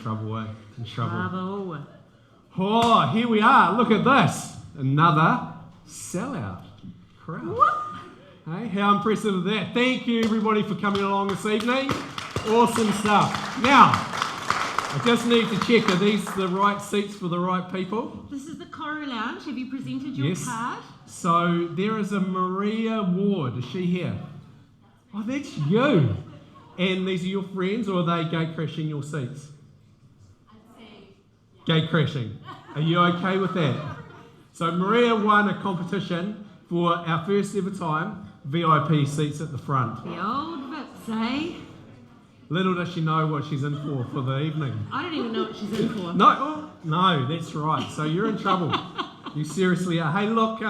trouble, eh? In trouble. Bravo. Oh, here we are. Look at this. Another sellout crowd. What? Hey, how impressive is that? Thank you, everybody, for coming along this evening. Awesome stuff. Now, I just need to check, are these the right seats for the right people? This is the Koru Lounge. Have you presented your card? So there is a Maria Ward. Is she here? Oh, that's you. And these are your friends, or are they gate crashing your seats? Gate crashing. Are you okay with that? So Maria won a competition for our first ever time, VIP seats at the front. The old Vips, eh? Little does she know what she's in for the evening. I don't even know what she's in for. No, no, that's right. So you're in trouble. You seriously are. Hey, look,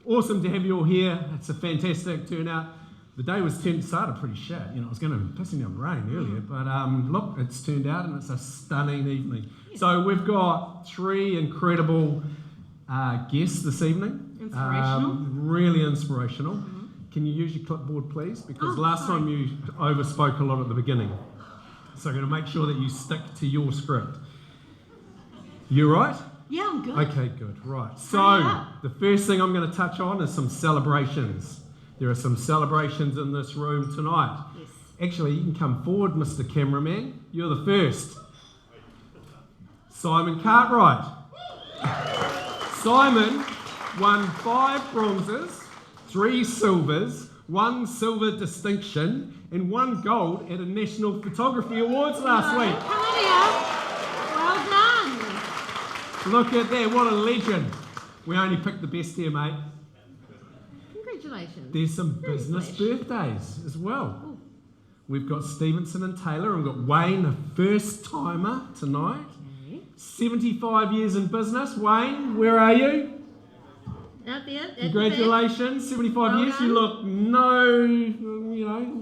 awesome to have you all here. It's a fantastic turnout. The day started pretty shit. You know, it was going to be pissing down rain earlier, but look, it's turned out and it's a stunning evening. So we've got 3 incredible guests this evening. Inspirational. Really inspirational. Mm-hmm. Can you use your clipboard, please? Because last time you overspoke a lot at the beginning. So I'm going to make sure that you stick to your script. You right? Yeah, I'm good. Okay, good. Right. So the first thing I'm going to touch on is some celebrations. There are some celebrations in this room tonight. Yes. Actually, you can come forward, Mr. Cameraman. You're the first. Simon Cartwright. Simon won 5 bronzes, 3 silvers, 1 silver distinction, and 1 gold at a National Photography Awards last week. Come on here. Well done. Look at that, what a legend. We only picked the best here, mate. Congratulations. There's some business birthdays as well. Ooh. We've got Stevenson and Taylor, and we've got Wayne, a first timer tonight. Okay. 75 years in business. Wayne, where are you? Out there. Congratulations, 75 years. Done. You look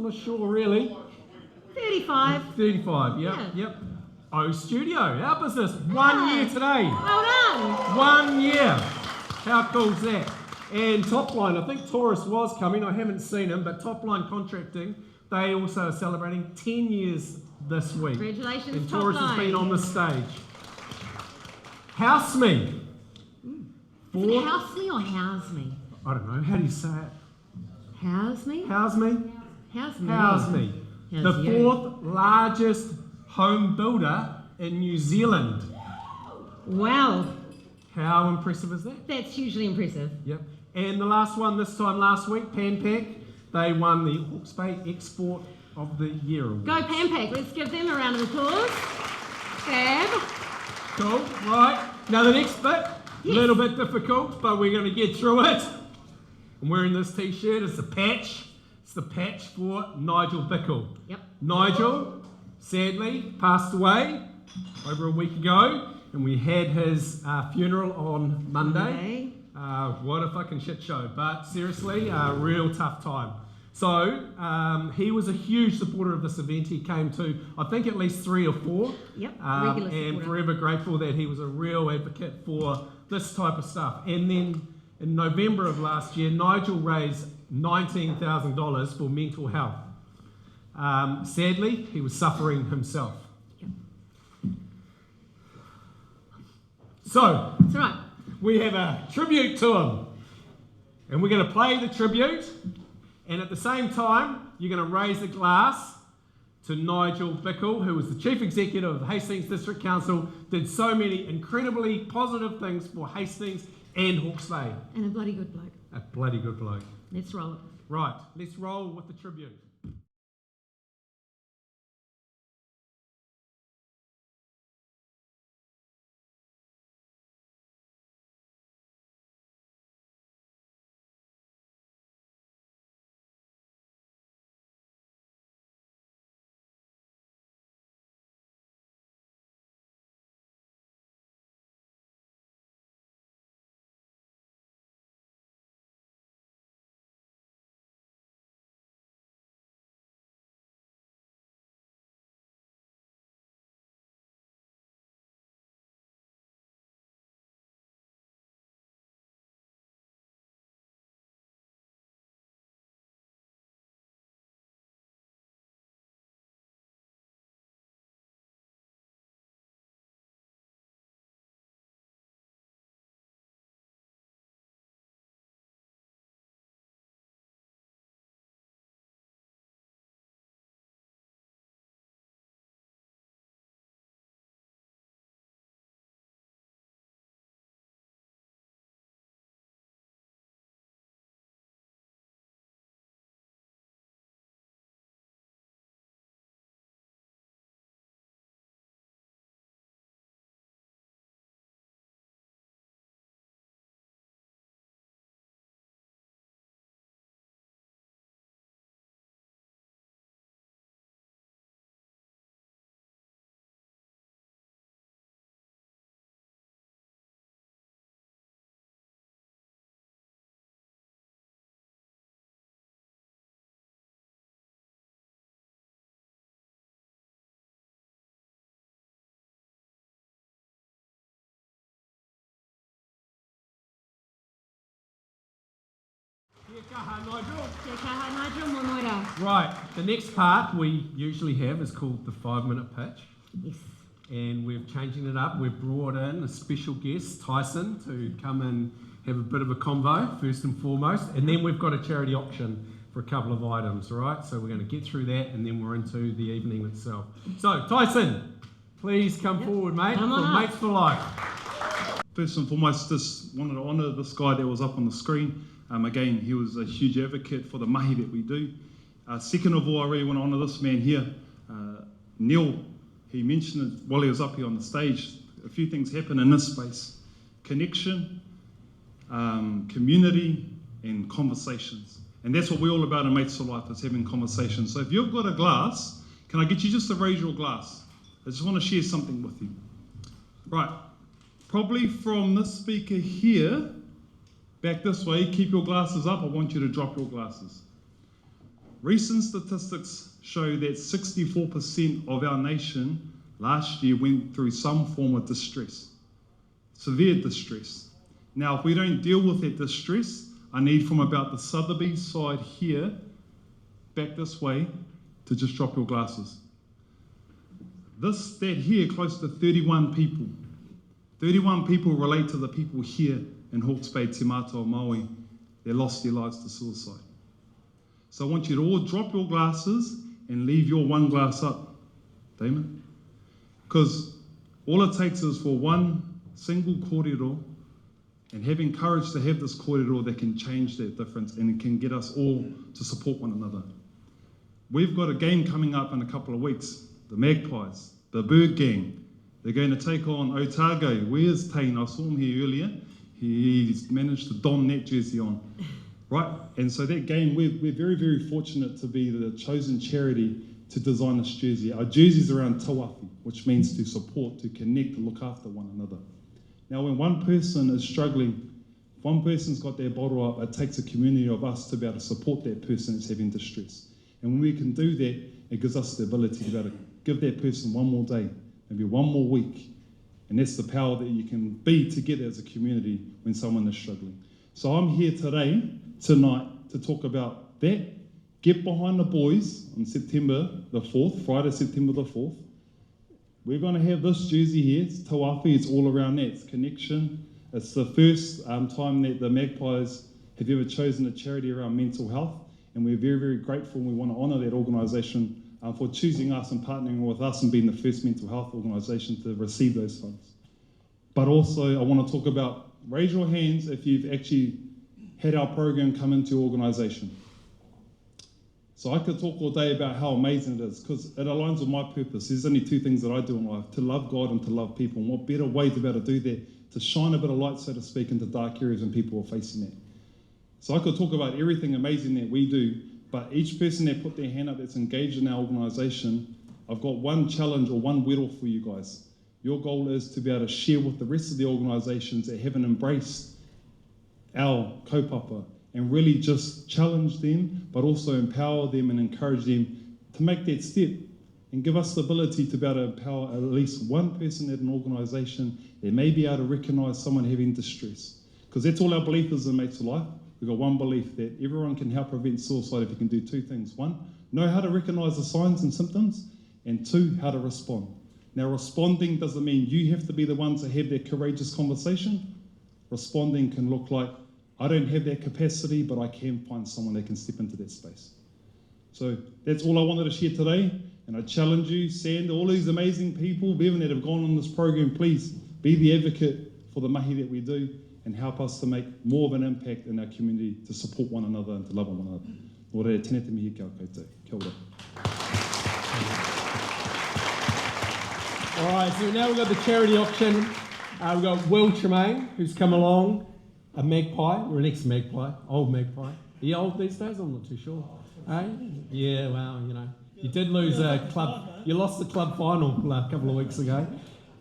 not sure really. 35. 35, yep, Yeah. yep. O Studio, our business, 1 year today. Well done. 1 year. How cool is that? And Topline, I think Taurus was coming, I haven't seen him, but Topline Contracting, they also are celebrating 10 years this week. Congratulations, and Taurus Topline. has been on the stage. House Me. Is it house me or house me? I don't know, how do you say it? House me? House Me? House me. House Me. How's The you? 4th largest home builder in New Zealand. Wow. How impressive is that? That's hugely impressive. Yep. And the last one this time last week, Panpack, they won the Hawke's Bay Export of the Year award. Go Panpack. Let's give them a round of applause. Fab. Cool, right. Now the next bit, a little bit difficult, but we're going to get through it. I'm wearing this t-shirt, it's a patch. It's the patch for Nigel Bickle. Yep. Nigel, sadly, passed away over a week ago, and we had his funeral on Monday. What a fucking shit show, but seriously, a real tough time. So he was a huge supporter of this event. He came to, I think, at least 3 or 4. Yep, and forever grateful that he was a real advocate for this type of stuff. And then in November of last year, Nigel raised $19,000 for mental health. Sadly, he was suffering himself. Yep. So, that's right. We have a tribute to him. And we're going to play the tribute. And at the same time, you're going to raise a glass to Nigel Bickle, who was the Chief Executive of Hastings District Council, did so many incredibly positive things for Hastings and Hawke's Bay. And a bloody good bloke. A bloody good bloke. Let's roll it. Right, let's roll with the tribute. Kaha, Nigel. Te kaha Nigel, mo noira. Right, the next part we usually have is called the 5-minute pitch. Yes. And we're changing it up. We've brought in a special guest, Tyson, to come and have a bit of a convo, first and foremost. And then we've got a charity auction for a couple of items, all right? So we're going to get through that, and then we're into the evening itself. So, Tyson, please come forward, mate, Come on for up. Mates for Life. First and foremost, just wanted to honour this guy that was up on the screen. Again, he was a huge advocate for the mahi that we do. Second of all, I really want to honour this man here, Neil. He mentioned it while he was up here on the stage. A few things happen in this space. Connection, community, and conversations. And that's what we're all about in Mates for Life, is having conversations. So if you've got a glass, can I get you just to raise your glass? I just want to share something with you. Right, probably from this speaker here, back this way, keep your glasses up. I want you to drop your glasses. Recent statistics show that 64% of our nation last year went through some form of distress, severe distress. Now, if we don't deal with that distress, I need from about the Sothebys side here, back this way, to just drop your glasses. This stat here, close to 31 people. 31 people relate to the people here in Hawke's Bay, Te Mātou, Maui, that lost their lives to suicide. So I want you to all drop your glasses and leave your one glass up, Damon. Because all it takes is for one single kōrero, and having courage to have this kōrero that can change that difference and it can get us all to support one another. We've got a game coming up in a couple of weeks. The Magpies, the Bird Gang, they're going to take on Otago. Where's Tain? I saw him here earlier. He's managed to don that jersey on. Right, and so that game, we're very, very fortunate to be the chosen charity to design this jersey. Our jersey's around tauahi, which means to support, to connect, to look after one another. Now, when one person is struggling, if one person's got their bottle up, it takes a community of us to be able to support that person that's having distress. And when we can do that, it gives us the ability to be able to give that person one more day, maybe one more week. And that's the power that you can be together as a community when someone is struggling. So I'm here tonight, to talk about that. Get behind the boys on September the 4th, Friday, September the 4th. We're going to have this jersey here. It's tauahi, it's all around that. It's connection. It's the first time that the Magpies have ever chosen a charity around mental health. And we're very, very grateful, and we want to honour that organisation for choosing us and partnering with us and being the first mental health organisation to receive those funds. But also, I want to talk about, raise your hands if you've actually had our program come into your organisation. So I could talk all day about how amazing it is, because it aligns with my purpose. There's only two things that I do in life, to love God and to love people. And what better way to be able to do that, to shine a bit of light, so to speak, into dark areas when people are facing that. So I could talk about everything amazing that we do, but each person that put their hand up that's engaged in our organisation, I've got one challenge or one whittle for you guys. Your goal is to be able to share with the rest of the organisations that haven't embraced our kaupapa, and really just challenge them, but also empower them and encourage them to make that step and give us the ability to be able to empower at least one person at an organisation that may be able to recognise someone having distress. Because that's all our belief is in Mates for Life. We've got one belief, that everyone can help prevent suicide if you can do two things. One, know how to recognise the signs and symptoms, and two, how to respond. Now, responding doesn't mean you have to be the ones that have that courageous conversation. Responding can look like, I don't have that capacity, but I can find someone that can step into that space. So that's all I wanted to share today. And I challenge you, Sand, all these amazing people, Bevan, that have gone on this program, please be the advocate for the mahi that we do and help us to make more of an impact in our community, to support one another and to love one another. Ora e tēnā te mihi kia koutou. Kia ora. All right, so now we've got the charity auction. We've got Will Tremaine, who's come along, a magpie, or an ex-magpie, old magpie. Are you old these days? I'm not too sure. Eh? Yeah, well, you know. You did lose a club, you lost the club final a couple of weeks ago.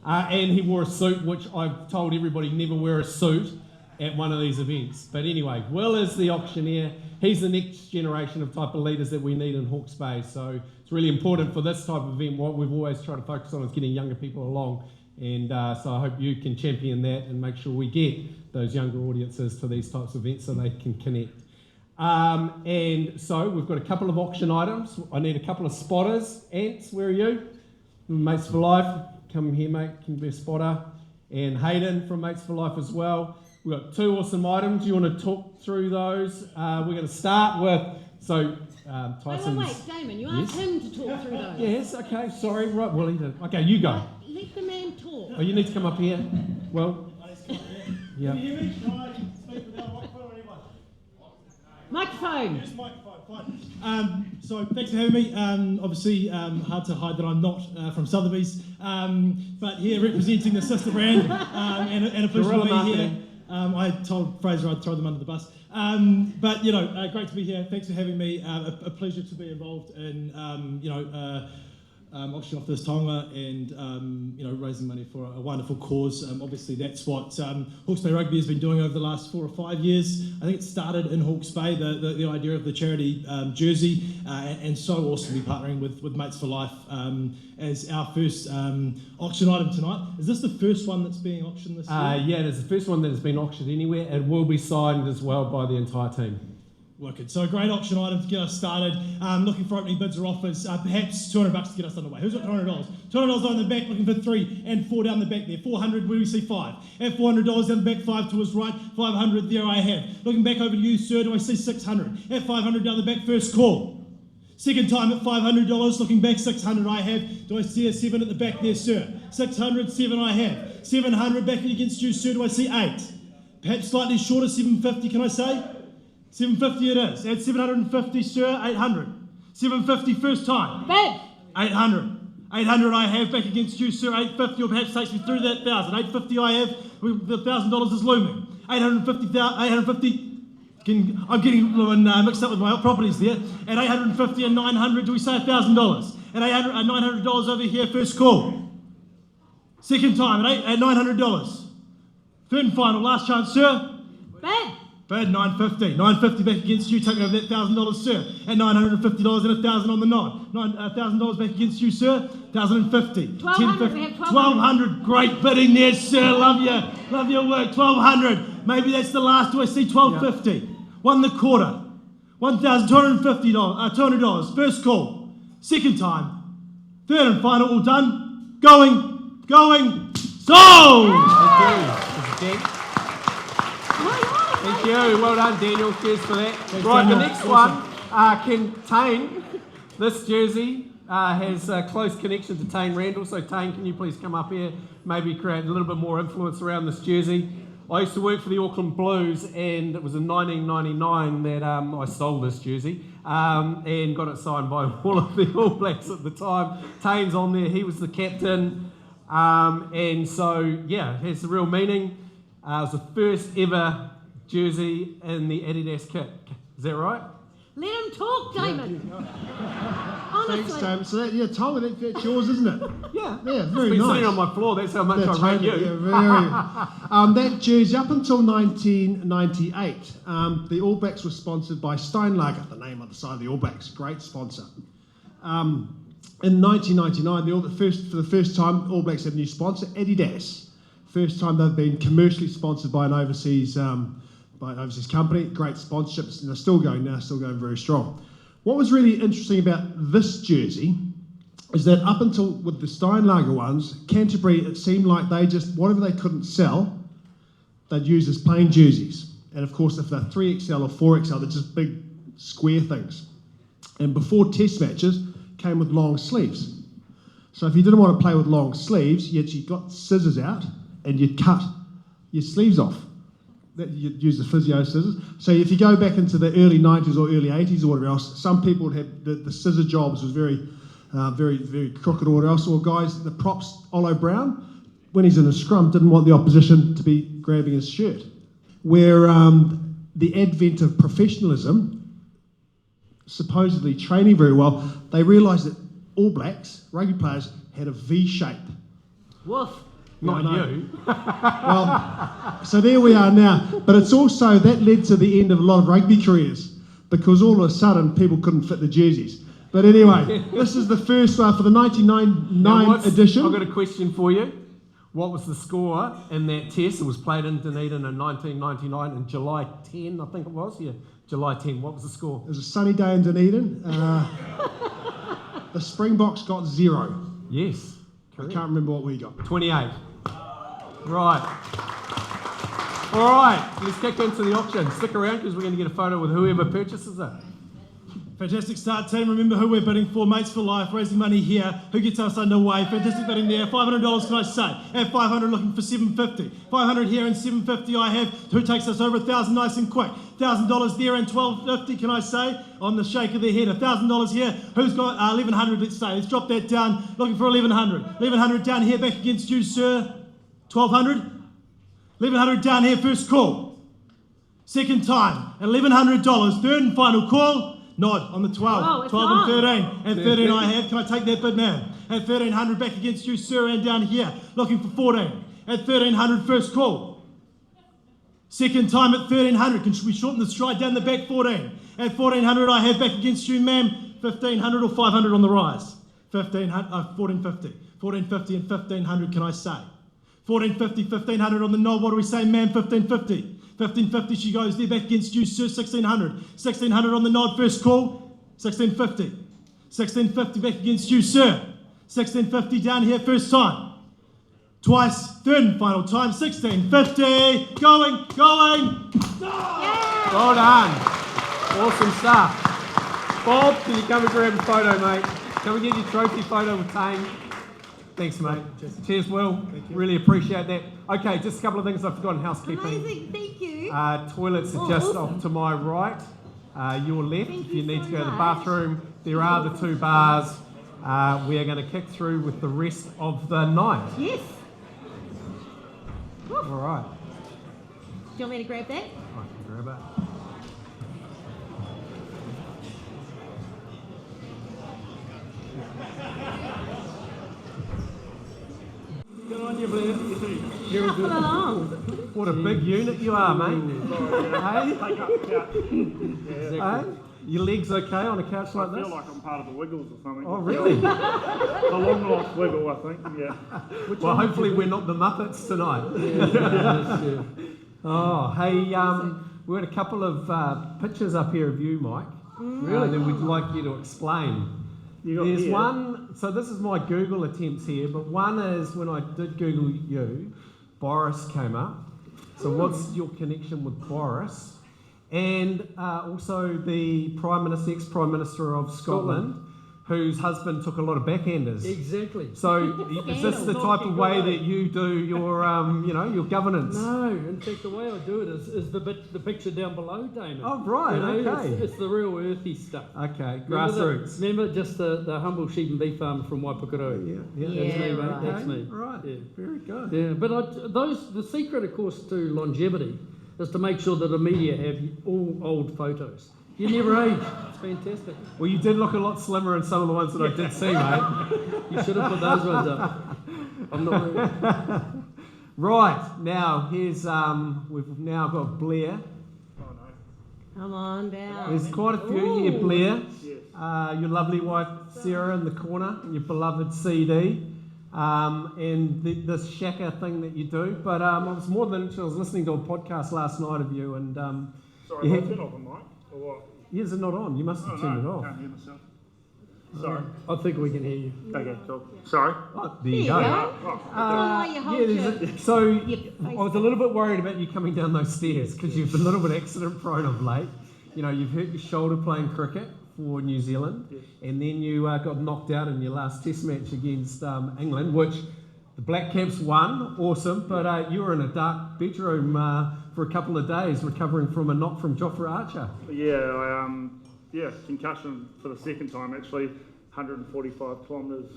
And he wore a suit, which I've told everybody never wear a suit at one of these events. But anyway, Will is the auctioneer. He's the next generation of type of leaders that we need in Hawke's Bay. So it's really important for this type of event. What we've always tried to focus on is getting younger people along. And so I hope you can champion that and make sure we get those younger audiences to these types of events so they can connect. And so we've got a couple of auction items. I need a couple of spotters. Ants, where are you? Mates for Life, come here, mate. Can you be a spotter? And Hayden from Mates for Life as well. We've got 2 awesome items. You want to talk through those? We're going to start with, Tyson's... Wait, Damon, you asked him to talk through those. Yes, okay, sorry. Right, well, he did. Okay, you go. Let the man talk. Oh, you need to come up here. Well, yeah. Can you hear me? Can I speak without a microphone or anyone? Microphone. Just microphone, fine. So thanks for having me. Obviously, hard to hide that I'm not from Sothebys, but here representing the sister brand and a pleasure to be here. I told Fraser I'd throw them under the bus. But, great to be here. Thanks for having me. A pleasure to be involved in, auctioning off this taonga and, raising money for a wonderful cause. Obviously, that's what Hawke's Bay Rugby has been doing over the last 4 or 5 years. I think it started in Hawke's Bay, the idea of the charity jersey, and so awesome to be partnering with Mates for Life as our first auction item tonight. Is this the first one that's being auctioned this year? Yeah, it is the first one that has been auctioned anywhere. It will be signed as well by the entire team. Wicked. So a great auction item to get us started. Looking for opening bids or offers. Perhaps $200 to get us underway. Who's got $200? $200 on the back, looking for 3 and 4 down the back there. 400, where do we see 5? At $400 down the back, 5 to his right. 500 there I have. Looking back over to you, sir, do I see 600? At 500 down the back, first call. Second time at $500, looking back, 600 I have. Do I see a 7 at the back there, sir? 600, 7 I have. 700 back against you, sir, do I see 8? Perhaps slightly shorter, 750, can I say? 750 it is. At 750, sir, 800. 750 first time. Bad. 800. 800 I have back against you, sir. 850 or perhaps takes me through that 1,000. 850 I have. The $1,000 is looming. 850. I'm getting mixed up with my properties there. At 850 and 900, do we say $1,000? At 800 and $900 over here, first call. Second time at $900. Third and final, last chance, sir. Bad. Bad, 950. 950 back against you, taking over that $1,000, sir. At $950 and 1,000 on the nod. $1,000 back against you, sir. 1,050. 1,200. We have 1,200. Great bidding there, sir. Love your work. 1,200. Maybe that's the last. Do I see 1,250? Yeah. 1 and a quarter. $1,250. $200. First call. Second time. Third and final. All done. Going. Sold. Thank you. Thank you. Well done, Daniel. Cheers for that. Thanks, right, Daniel. the next one, Tane. This jersey has a close connection to Tane Randall. So, Tane, can you please come up here? Maybe create a little bit more influence around this jersey. I used to work for the Auckland Blues, and it was in 1999 that I sold this jersey and got it signed by all of the All Blacks at the time. Tane's on there. He was the captain. And so, yeah, it has a real meaning. It was the first ever jersey in the Adidas kit. Is that right? Let him talk, Damon. Honestly. Thanks, Damon. So Tyler, that's yours, isn't it? Yeah. Yeah, It's very been nice. sitting on my floor. That's how much That's I rate you. Yeah, very. That jersey, up until 1998, the All Blacks were sponsored by Steinlager, the name on the side of the All Blacks. Great sponsor. In 1999, for the first time, All Blacks had a new sponsor, Adidas. First time they've been commercially sponsored by an overseas company. Great sponsorships, and they're still going now, still going very strong. What was really interesting about this jersey is that up until with the Steinlager ones, Canterbury, it seemed like they just, whatever they couldn't sell, they'd use as plain jerseys. And of course, if they're 3XL or 4XL, they're just big square things. And before test matches, came with long sleeves. So if you didn't want to play with long sleeves, you actually got scissors out and you'd cut your sleeves off. You'd use the physio scissors. So if you go back into the early 90s or early 80s or whatever else, some people would have the scissor jobs was very crooked or whatever else. Or guys, the props, Olo Brown, when he's in a scrum, didn't want the opposition to be grabbing his shirt. Where the advent of professionalism, supposedly training very well, they realised that All Blacks, rugby players, had a V shape. Woof. Not you. Well, so there we are now. But it's also, that led to the end of a lot of rugby careers because all of a sudden people couldn't fit the jerseys. But anyway, this is the first one for the 1999 edition. I've got a question for you. What was the score in that test? It was played in Dunedin in 1999 in July 10, I think it was. Yeah, July 10. What was the score? It was a sunny day in Dunedin. The Springboks got 0. Yes. I can't remember what we got. 28. Right. All right, let's kick into the auction. Stick around because we're going to get a photo with whoever purchases it. Fantastic start, team. Remember who we're bidding for. Mates for Life, raising money here. Who gets us underway? Fantastic bidding there. $500, can I say? At 500, looking for 750. 500 here and 750 I have. Who takes us over 1,000 nice and quick? $1,000 there and 1,250, can I say? On the shake of their head. $1,000 here. Who's got 1,100, let's say? Let's drop that down. Looking for 1,100. 1,100 down here, back against you, sir. 1,200. 1,100 down here, first call. Second time, $1,100. Third and final call. Nod on the 12. Oh, it's 12 on. and 13. And 13 I have. Can I take that bid, man? At 1,300 back against you, sir, and down here. Looking for 14. At 1,300, first call. Second time at 1,300. Can we shorten the stride down the back? 14. At 1,400 I have back against you, ma'am. 1,500 or 500 on the rise. 1,450. 1,450 and 1,500, can I say? 1,450, 1,500 on the nod. What do we say, ma'am? 1,550. 1,550, she goes there, back against you, sir, 1,600. 1,600 on the nod, first call, 1,650. 1,650 back against you, sir. 1,650 down here, first time. Twice, third and final time, 1,650. Going. Well done. Awesome stuff. Bob, can you come and grab a photo, mate? Can we get your trophy photo with Tane? Thanks, mate. Cheers, Will. Really appreciate that. Okay, just a couple of things I've forgotten. Housekeeping. Amazing, thank you. Toilets are Oh, just awesome. off to my right. Your left, Thank if you you need so to go to the much. bathroom. There are the 2 bars. We are going to kick through with the rest of the night. Yes. All right. Do you want me to grab that? I can grab it. Good on you, Blair. Shuffle along. What a big unit you are, mate. Hey? Hey? Your legs okay on a couch like I this? feel like I'm part of the Wiggles or something. Oh, really? The long lost Wiggle, I think. Yeah. Well, hopefully we're not the Muppets tonight. Oh, hey, we had a couple of pictures up here of you, Mike. Really? That we'd like you to explain. There's here. one, so this is my Google attempts here, but one is when I did Google you, Boris came up. So what's your connection with Boris? And also the ex-Prime Minister of Scotland, whose husband took a lot of backhanders. Exactly. So is this the type of way that you do your, your governance? No, in fact, the way I do it is the picture down below, Damon. Oh, right, okay. It's the real earthy stuff. Okay, grassroots. Remember just the humble sheep and beef farmer from Waipukurau? Yeah. That's me, mate. right. That's me. Right, Yeah. very good. Yeah, but the secret, of course, to longevity is to make sure that the media have all old photos. You never age. It's fantastic. Well, you did look a lot slimmer in some of the ones that I did see, mate. You should have put those ones up. I'm not. Right, now here's we've now got Blair. Come on down. There's quite a few here, Blair. Yes. Your lovely wife Sarah in the corner, your beloved CD, and this shaka thing that you do. But I was more than interested. I was listening to a podcast last night of you, and Sorry, you have I had, turned off the mic? Or what? is it not on? You must have turned it off. Can't hear myself. Sorry. I think we can hear you. Okay, cool. Sorry. Oh, there you There you go. go. Oh, You hold there's your- so your I was a little bit worried about you coming down those stairs because you've been a little bit accident prone of late. You know, you've hurt your shoulder playing cricket for New Zealand, and then you got knocked out in your last Test match against England, which the Black Caps won, awesome. But you were in a dark bedroom for a couple of days, recovering from a knock from Jofra Archer. yeah, concussion for the second time actually, 145 kilometres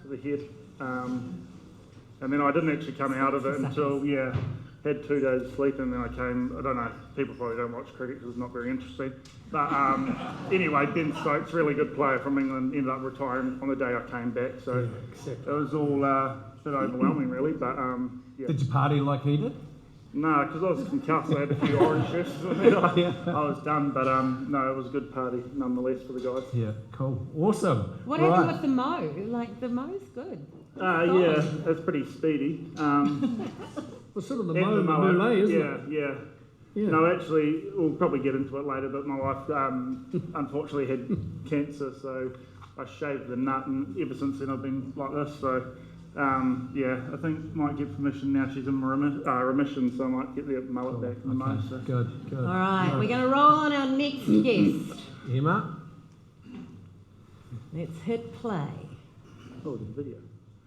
to the head. And then I didn't actually come out of it until, had 2 days sleep, and then I came, I don't know, people probably don't watch cricket because it's not very interesting. But anyway, Ben Stokes, really good player from England, ended up retiring on the day I came back. So it was all a bit overwhelming really, but Did you party like he did? No, because I was concussed, I had a few orange juices on it. I was done, but no, it was a good party nonetheless for the guys. Yeah, cool. Awesome. What Right. happened with the mow? Like, the mow's good. Yeah, it's pretty speedy. Well, sort of the And mower, isn't it? yeah. Yeah. No, actually, we'll probably get into it later, but my wife unfortunately had cancer, so I shaved the nut, and ever since then I've been like this. So, yeah, I think might get permission now. She's in remission, so I might get the mullet back in the mow. So. Good. All right, we're going to roll on our next guest. Emma? Let's hit play. Oh, the video.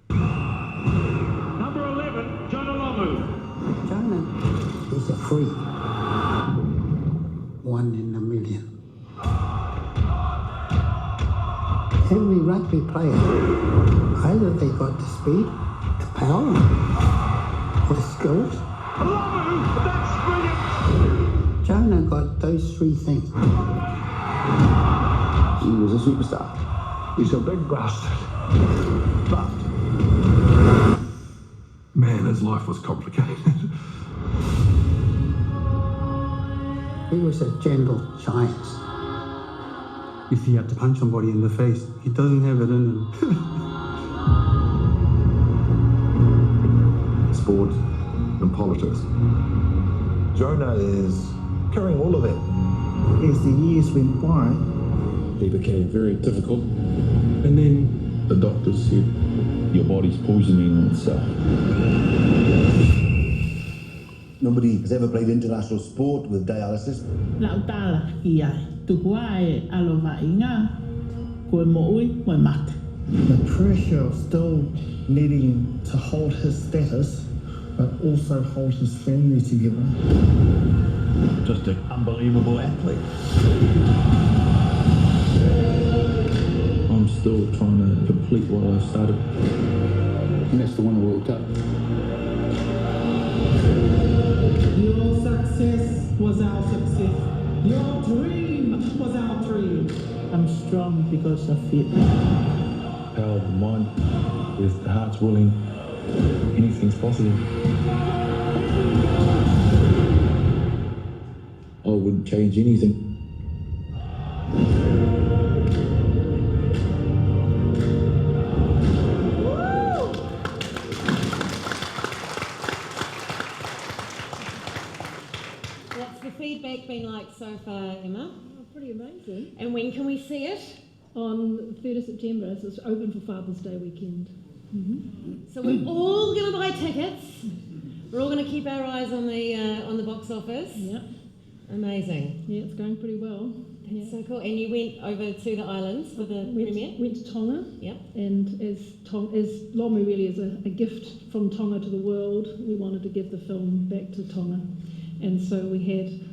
Number 11, John Olomu. China is a freak. 1 in a million. Every rugby player, either they got the speed, the power, or the skills. Olomu, that's brilliant. China got those 3 things. He was a superstar. He's a big bastard. But, man, his life was complicated. He was a gentle giant. If he had to punch somebody in the face, he doesn't have it in him. Sport and politics. Jonah is carrying all of that. As the years went by, He became very difficult. And then the doctors said, your body's poisoning itself. nobody has ever played international sport with dialysis. The pressure of still needing to hold his status, but also hold his family together. Just an unbelievable athlete. I'm still trying to complete what I started. And that's to win a World Cup. Your success was our success. Your dream was our dream. I'm strong because of it. Power of the mind, if the heart's willing, anything's possible. I wouldn't change anything. What's the feedback been like so far, Emma? Oh, pretty amazing. And when can we see it? On 3rd of September, so it's open for Father's Day weekend. So we're all going to buy tickets. We're all going to keep our eyes on the box office. Yeah. Amazing. Yeah, it's going pretty well. That's so cool. And you went over to the islands for the premiere? Went to Tonga. Yep. And as Lomu really is a gift from Tonga to the world, we wanted to give the film back to Tonga. And so we had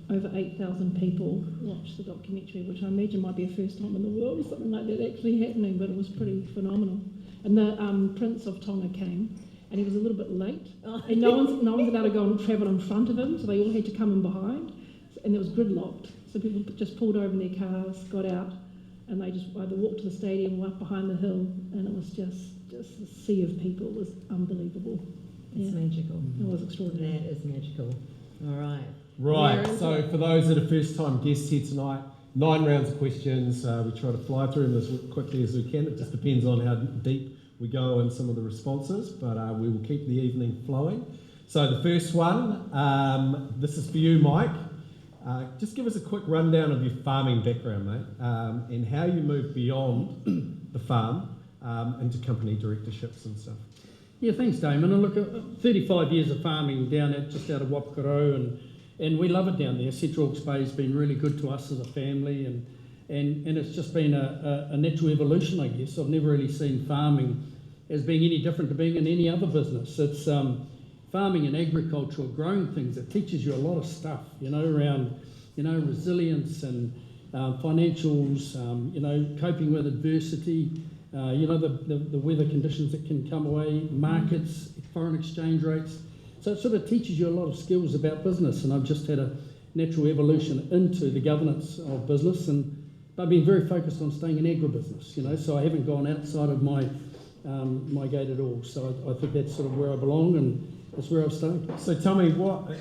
over 8,000 people watch the documentary, which I imagine might be a first time in the world or something like that actually happening, but it was pretty phenomenal. And the Prince of Tonga came, and he was a little bit late, and no one's allowed to go and travel in front of him, so they all had to come in behind, and it was gridlocked. So people just pulled over in their cars, got out, and they just either walked to the stadium or up behind the hill, and it was just a sea of people. It was unbelievable. It's magical. It was extraordinary. That is magical. All right. Right, so for those that are first-time guests here tonight, 9 rounds of questions. We try to fly through them as quickly as we can. It just depends on how deep we go in some of the responses, but we will keep the evening flowing. So the first one, this is for you, Mike. Just give us a quick rundown of your farming background, mate, and how you moved beyond the farm into company directorships and stuff. Yeah, thanks, Damon. And look, 35 years of farming down just out of Wapakaro, and we love it down there. Int.Workspaces has been really good to us as a family, and it's just been a natural evolution, I guess. I've never really seen farming as being any different to being in any other business. It's farming and agriculture, growing things. It teaches you a lot of stuff, around, resilience and financials, coping with adversity, the weather conditions that can come away, markets, foreign exchange rates. So it sort of teaches you a lot of skills about business, and I've just had a natural evolution into the governance of business, but I've been very focused on staying in agribusiness, so I haven't gone outside of my gate at all. So I think that's sort of where I belong, and that's where I've stayed. So tell me, what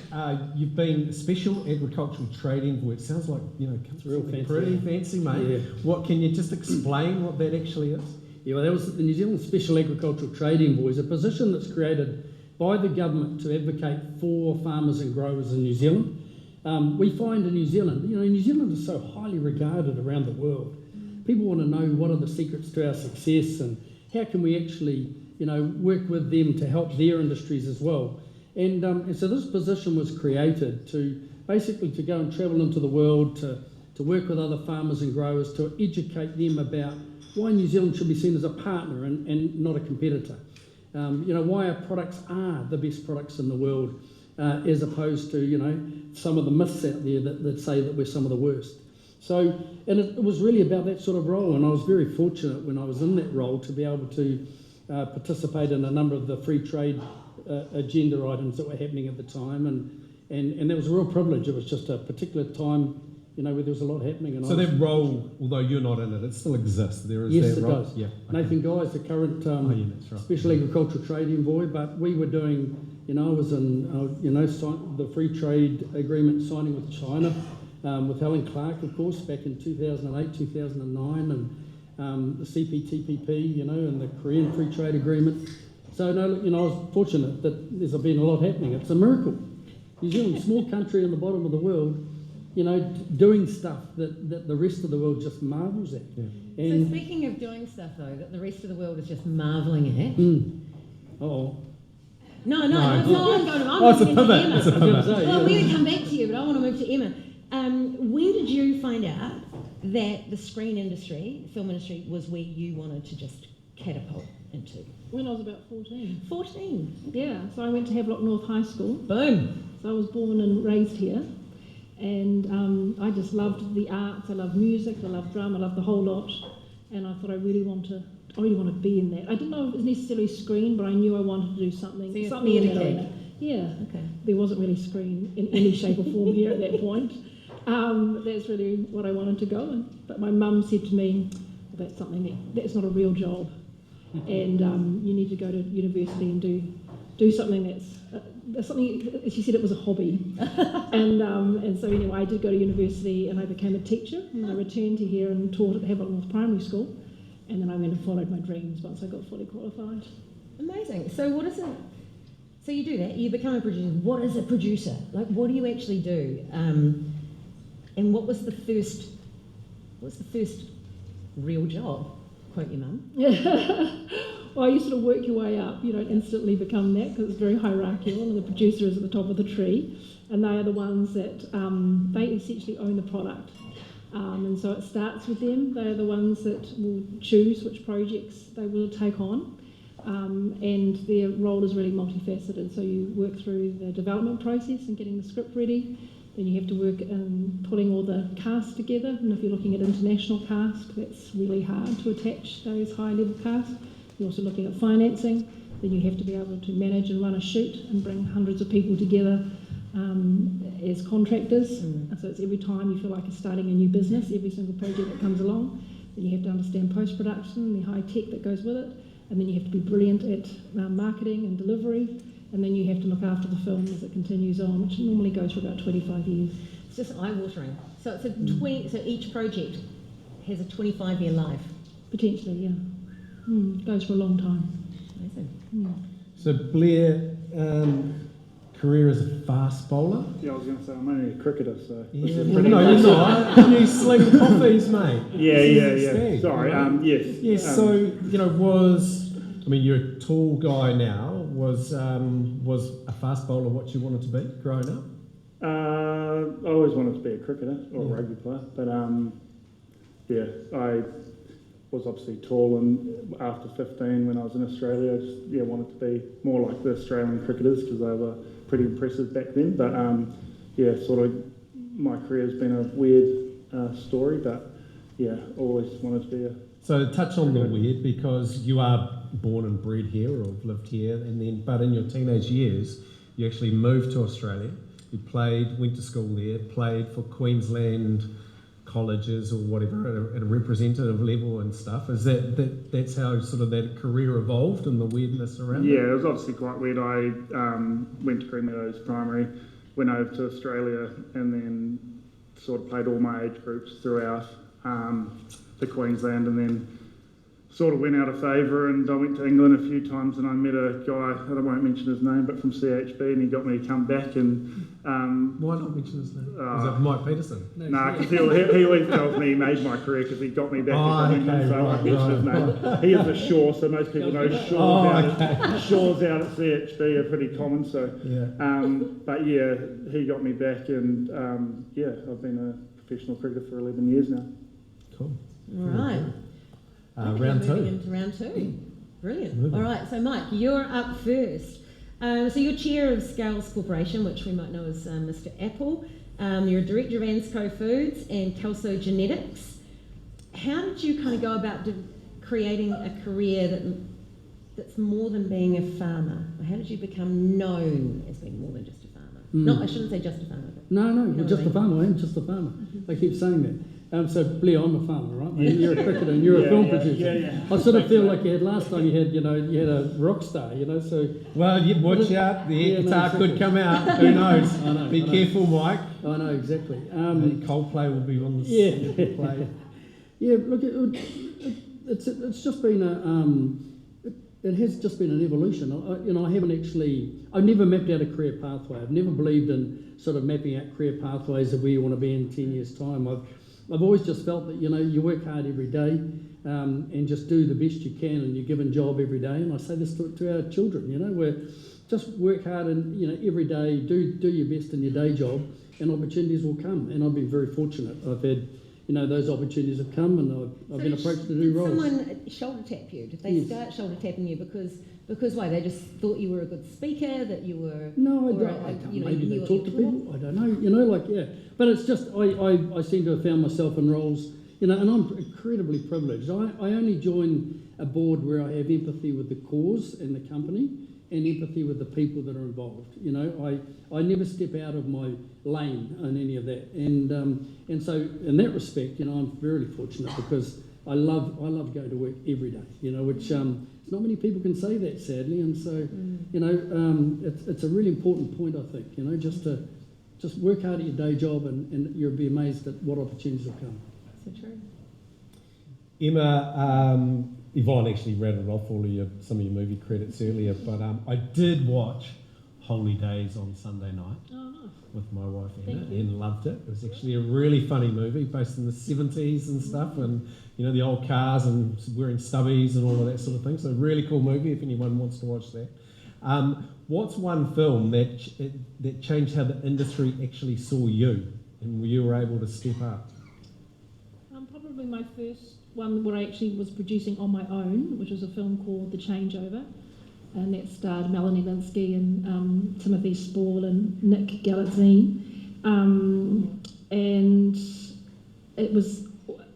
you've been special agricultural trading, it sounds like it's real fancy, pretty fancy, mate. Yeah. What can you just explain what that actually is? Yeah, well, that was the New Zealand Special Agricultural Trading Boys, a position that's created by the government to advocate for farmers and growers in New Zealand. We find in New Zealand, New Zealand is so highly regarded around the world. People want to know what are the secrets to our success and how can we actually, work with them to help their industries as well. And so this position was created to basically to go and travel into the world, to work with other farmers and growers, to educate them about why New Zealand should be seen as a partner and not a competitor. Why our products are the best products in the world, as opposed to, some of the myths out there that say that we're some of the worst. So, and it was really about that sort of role, and I was very fortunate when I was in that role to be able to participate in a number of the free trade agenda items that were happening at the time, and that was a real privilege. It was just a particular time, where there was a lot happening. And so that role, although you're not in it, it still exists. There is yes, that it role. does. Yeah, Nathan Guy is the current that's right. Special Agricultural Trade Envoy, but we were doing, I was in, the free trade agreement signing with China, with Helen Clark, of course, back in 2008, 2009, and the CPTPP, and the Korean Free Trade Agreement. So, I was fortunate that there's been a lot happening. It's a miracle. New Zealand, small country in the bottom of the world, doing stuff that the rest of the world just marvels at. Yeah. So speaking of doing stuff, though, that the rest of the world is just marvelling at. Uh-oh. No, I'm going to. It's a pivot. It's a pivot. Well, we're going to come back to you, but I want to move to Emma. When did you find out that the screen industry, film industry, was where you wanted to just catapult into? When I was about 14. 14? Yeah, so I went to Havelock North High School. Boom. So I was born and raised here. And I just loved the arts, I loved music, I loved drama, I loved the whole lot. And I thought I really want to be in that. I didn't know if it was necessarily screen, but I knew I wanted to do something. So something in that theatre arena. Yeah. Okay. There wasn't really screen in any shape or form here at that point. That's really what I wanted to go in. But my mum said to me, that's that's not a real job. And you need to go to university and do something that's something. She said it was a hobby, and so anyway, I did go to university and I became a teacher, and I returned to here and taught at Havelock North Primary School, and then I went and followed my dreams once I got fully qualified. Amazing. So what is it? So you do that. You become a producer. What is a producer? Like, what do you actually do? And what was the first? What's the first real job? Quote your mum. Well, you sort of work your way up. You don't instantly become that because it's very hierarchical, and the producer is at the top of the tree, and they are the ones that they essentially own the product. And so it starts with them. They are the ones that will choose which projects they will take on, and their role is really multifaceted. So you work through the development process and getting the script ready. Then you have to work in putting all the cast together, and if you're looking at international cast, that's really hard to attach those high-level casts. You're also looking at financing. Then you have to be able to manage and run a shoot and bring hundreds of people together as contractors. So it's every time you feel like you're starting a new business, every single project that comes along. Then you have to understand post-production, the high tech that goes with it, and then you have to be brilliant at marketing and delivery. And then you have to look after the film as it continues on, which normally goes for about 25 years. It's just eye-watering. So it's a 20. So each project has a 25-year life. Potentially, yeah. Goes for a long time. Amazing. So Blair, career as a fast bowler. Yeah, I was going to say I'm only a cricketer, so. Yeah, no, you're not. You sling coffees, mate. Yeah. Sorry. Yes. Yes. So you're a tall guy now. Was a fast bowler what you wanted to be growing up? I always wanted to be a cricketer or a rugby player, but I was obviously tall, and after 15 when I was in Australia, I just wanted to be more like the Australian cricketers because they were pretty impressive back then. But sort of my career has been a weird story, but always wanted to be a. So touch on the weird, because you are born and bred here or have lived here, but in your teenage years you actually moved to Australia. You went to school there, played for Queensland colleges or whatever at a representative level and stuff. Is that's how sort of that career evolved and the weirdness around it? Yeah, it was obviously quite weird. I went to Green Meadows Primary, went over to Australia, and then sort of played all my age groups throughout the Queensland, and then sort of went out of favour, and I went to England a few times, and I met a guy, I won't mention his name, but from CHB, and he got me to come back. And why not mention his name? Is it Mike Petersen? Nah, because he always tells me he made my career because he got me back to England, so I won't mention his name. He is a Shaw, so most people know Shaws out at CHB are pretty common. So, but yeah, he got me back, and I've been a professional cricketer for 11 years now. Cool. All right. Round two. Into round two. Brilliant. All right, so Mike, you're up first. So you're chair of Scales Corporation, which we might know as Mr. Apple. You're a director of Ansco Foods and Kelso Genetics. How did you kind of go about creating a career that's more than being a farmer? Or how did you become known as being more than just a farmer? No, I shouldn't say just a farmer. But No, just a farmer. I am just a farmer. I keep saying that. So, Blair, I'm a farmer, right? You're a cricketer and you're a film producer. I sort of feel like last time you had a rock star, so... Well, watch out, the air guitar could come out, who knows? I know. Be careful, Mike. I know, exactly. Coldplay will be on the play. Yeah, look, it's just been it has just been an evolution. I haven't actually... I've never mapped out a career pathway. I've never believed in sort of mapping out career pathways of where you want to be in 10 years' time. I've always just felt that, you work hard every day and just do the best you can in your given job every day. And I say this to our children, where just work hard and, every day, do your best in your day job and opportunities will come. And I've been very fortunate. I've had, those opportunities have come and I've been approached to do roles. Did someone shoulder tap you? Did they start shoulder tapping you because why? They just thought you were a good speaker, that you were... No, I don't. Maybe they talk to people. I don't know. But it's just, I seem to have found myself in roles, and I'm incredibly privileged. I only join a board where I have empathy with the cause and the company and empathy with the people that are involved. I never step out of my lane on any of that. And so in that respect, I'm very fortunate because I love going to work every day, which not many people can say that, sadly. And so, it's a really important point, I think, just work hard at your day job and you'll be amazed at what opportunities will come. So true. Emma, Yvonne actually rattled off some of your movie credits earlier, but I did watch Holy Days on Sunday night with my wife Emma and loved it. It was actually a really funny movie based in the 70s and stuff, and the old cars and wearing stubbies and all of that sort of thing. So really cool movie if anyone wants to watch that. What's one film that changed how the industry actually saw you and you were able to step up? Probably my first one where I actually was producing on my own, which was a film called The Changeover, and that starred Melanie Linsky and Timothy Spall and Nick Galitzine. And it was,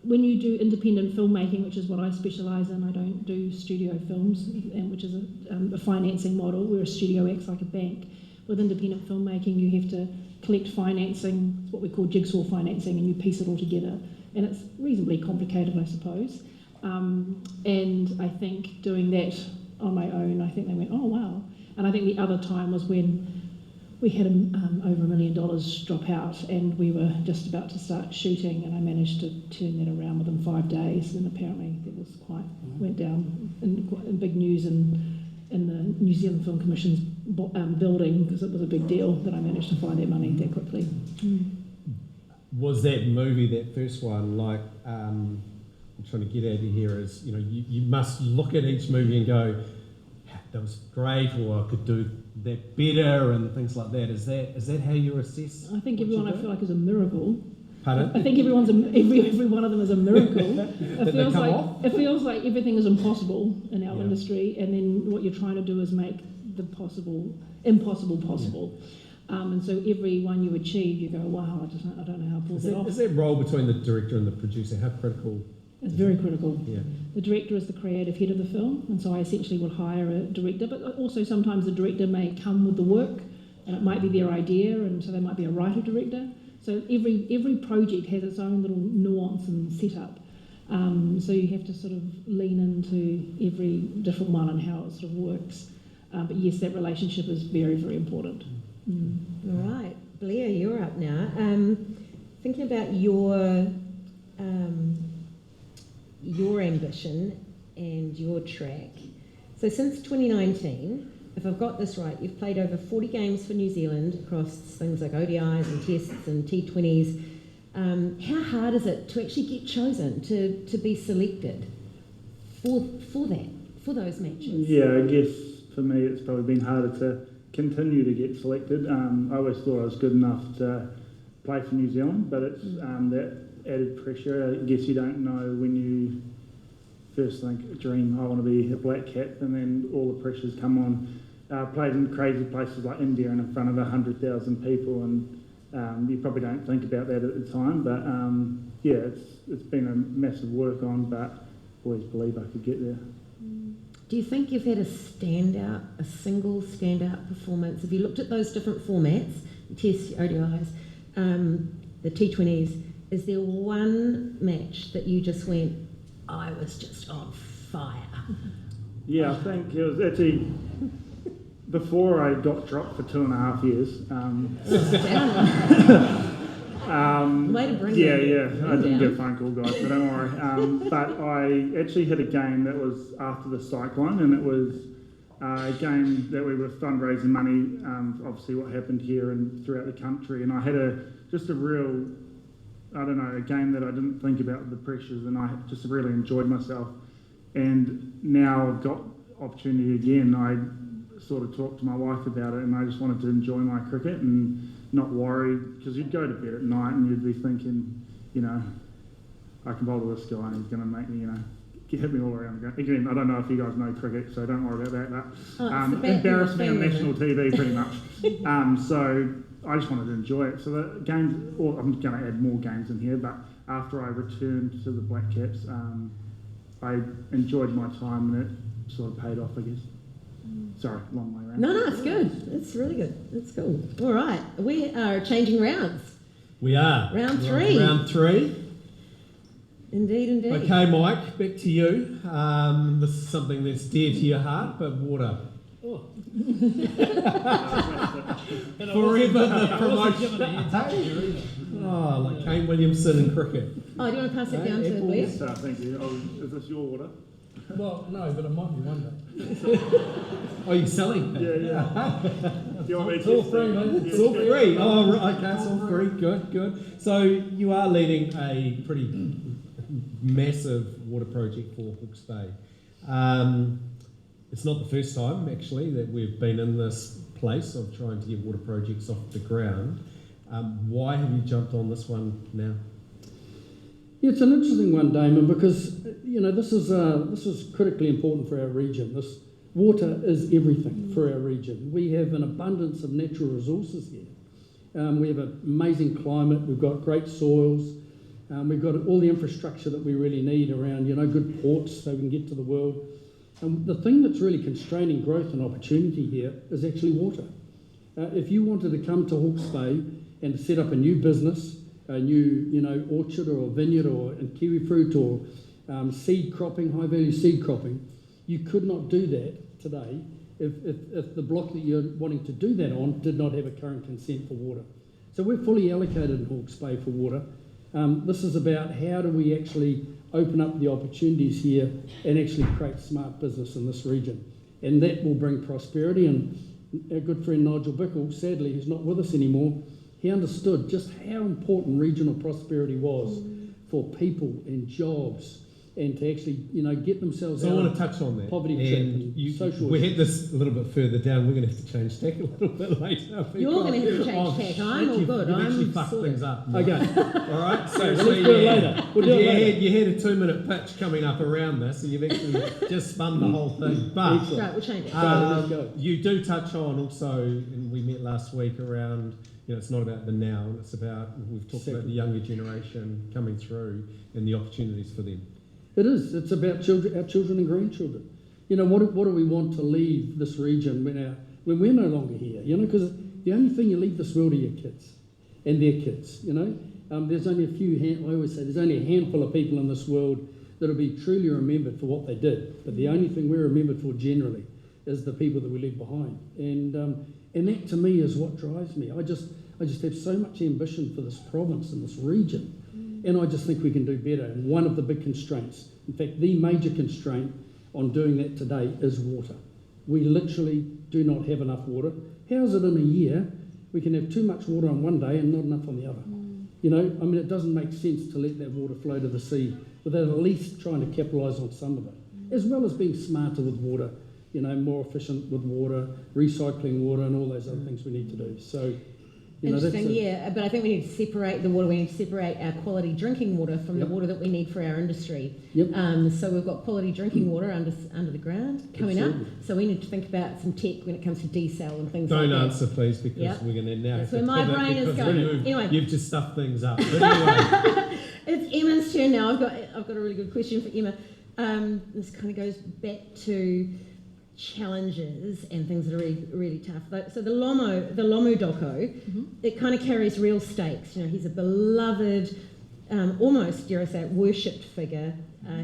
when you do independent filmmaking, which is what I specialise in, I don't do studio films, which is a financing model where a studio acts like a bank. With independent filmmaking, you have to collect financing, it's what we call jigsaw financing, and you piece it all together. And it's reasonably complicated, I suppose. And I think doing that on my own, I think they went, oh, wow. And I think the other time was when we had over $1 million drop out and we were just about to start shooting, and I managed to turn that around within 5 days. And apparently it was went down in big news in the New Zealand Film Commission's building, because it was a big deal that I managed to find that money that quickly. Was that movie, that first one, like, I'm trying to get out of here, is, you must look at each movie and go, that was great, or I could do that better, and things like that. Is that how you assess? I think everyone, I feel like, is a miracle. Pardon? I think every one of them is a miracle. It feels like everything is impossible in our industry, and then what you're trying to do is make the impossible possible. And so every one you achieve, you go, wow, I don't know how to pull that off. Is that role between the director and the producer, how critical? It's very critical. Yeah. The director is the creative head of the film, and so I essentially would hire a director, but also sometimes the director may come with the work, and it might be their idea, and so they might be a writer-director. So every project has its own little nuance and setup. So you have to sort of lean into every different one and how it sort of works. But yes, that relationship is very, very important. All right, Blair, you're up now. Thinking about your ambition, and your track. So since 2019, if I've got this right, you've played over 40 games for New Zealand across things like ODIs and tests and T20s. How hard is it to actually get chosen, to be selected for those matches? Yeah, I guess for me it's probably been harder to continue to get selected. I always thought I was good enough to play for New Zealand, but it's that added pressure. I guess you don't know when you first dream, I want to be a black cap, and then all the pressures come on. Played in crazy places like India and in front of 100,000 people, and you probably don't think about that at the time, but yeah, it's been a massive work on, but always believe I could get there. Do you think you've had a single standout performance? Have you looked at those different formats, tests, ODIs, the T20s, is there one match that you just went, I was just on fire? Yeah, I think it was actually before I got dropped for 2.5 years. Way to bring yeah, it I didn't get a phone call, guys, so don't worry. But I actually had a game that was after the cyclone, and it was a game that we were fundraising money, obviously what happened here and throughout the country, and I had a game that I didn't think about the pressures, and I just really enjoyed myself. And now I've got opportunity again. I sort of talked to my wife about it, and I just wanted to enjoy my cricket and not worry, because you'd go to bed at night and you'd be thinking, I can bowl to this guy and he's going to make me, hit me all around the ground. Again, I don't know if you guys know cricket, so don't worry about that. But embarrass me on national TV pretty much. So I just wanted to enjoy it. So the games, I'm going to add more games in here, but after I returned to the Black Caps, I enjoyed my time and it sort of paid off, I guess. Sorry, long way around. No, it's good. It's really good. It's cool. All right, we are changing rounds. We are. Round three. Round three. Indeed. Okay, Mike, back to you. This is something that's dear to your heart, but water. Oh. Forever the promotion. Oh, like Kane Williamson in cricket. Oh, do you want to pass it down to Wes? Thank you. Is this your water? Well, no, but it might be one day. Oh, you're selling? Yeah. Do you want me to it's all free, mate. It's all free. Oh, right. Okay, it's all free. Good. So you are leading a pretty massive water project for Hawke's Bay. It's not the first time, actually, that we've been in this place of trying to get water projects off the ground. Why have you jumped on this one now? Yeah, it's an interesting one, Damon, because this is critically important for our region. This water is everything for our region. We have an abundance of natural resources here. We have an amazing climate. We've got great soils. We've got all the infrastructure that we really need around, good ports so we can get to the world. And the thing that's really constraining growth and opportunity here is actually water. If you wanted to come to Hawke's Bay and set up a new business, a new orchard or a vineyard or kiwi fruit or seed cropping, high value seed cropping, you could not do that today if the block that you're wanting to do that on did not have a current consent for water. So we're fully allocated in Hawke's Bay for water. This is about how do we actually open up the opportunities here and actually create smart business in this region. And that will bring prosperity. And our good friend Nigel Bickle, sadly, who's not with us anymore, he understood just how important regional prosperity was for people and jobs and to actually, get themselves out I want of to touch on that. poverty trap and social we issues. had this a little bit further down. We're going to have to change tack a little bit later. You're going to have to change tack. I'm all good. You've actually I'm fucked sorted. things up. Okay. All right. So let's do it later. We'll do it later. You had a 2-minute pitch coming up around this, and you've actually just spun the whole thing. But Right, we'll change it. Let's go. you do touch on also, and we met last week around, it's not about the now, it's about, we've talked about the younger generation coming through and the opportunities for them. It is. It's about our children and grandchildren. What do we want to leave this region when we're no longer here? Because the only thing you leave this world are your kids and their kids. There's only I always say, there's only a handful of people in this world that will be truly remembered for what they did. But the only thing we're remembered for generally is the people that we leave behind. And that to me is what drives me. I just have so much ambition for this province and this region. And I just think we can do better. And one of the big constraints, in fact, the major constraint, on doing that today is water. We literally do not have enough water. How is it in a year we can have too much water on one day and not enough on the other? You know, I mean, it doesn't make sense to let that water flow to the sea without at least trying to capitalise on some of it, as well as being smarter with water, you know, more efficient with water, recycling water and all those other things we need to do. So, you know, Interesting, yeah, but I think we need to separate the water. We need to separate our quality drinking water from the water that we need for our industry. So we've got quality drinking water under the ground coming up. So we need to think about some tech when it comes to desal and things like that. Don't answer, please, because we're going to now. That's where my brain is going. Anyway, you've just stuffed things up. But anyway, it's Emma's turn now. I've got a really good question for Emma. This kind of goes back to challenges and things that are really, really tough. So the Lomu doco, it kind of carries real stakes. You know, he's a beloved, almost, dare I say, worshipped figure.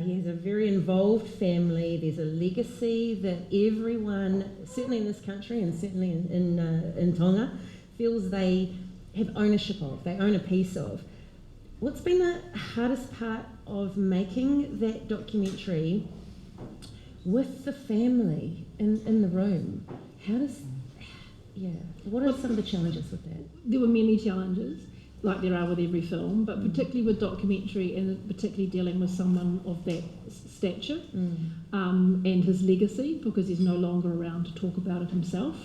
He has a very involved family. There's a legacy that everyone, certainly in this country and certainly in Tonga, feels they have ownership of. They own a piece of. What's been the hardest part of making that documentary with the family in the room? What are some of the challenges with that? There were many challenges, like there are with every film, but particularly with documentary and particularly dealing with someone of that stature and his legacy, because he's no longer around to talk about it himself.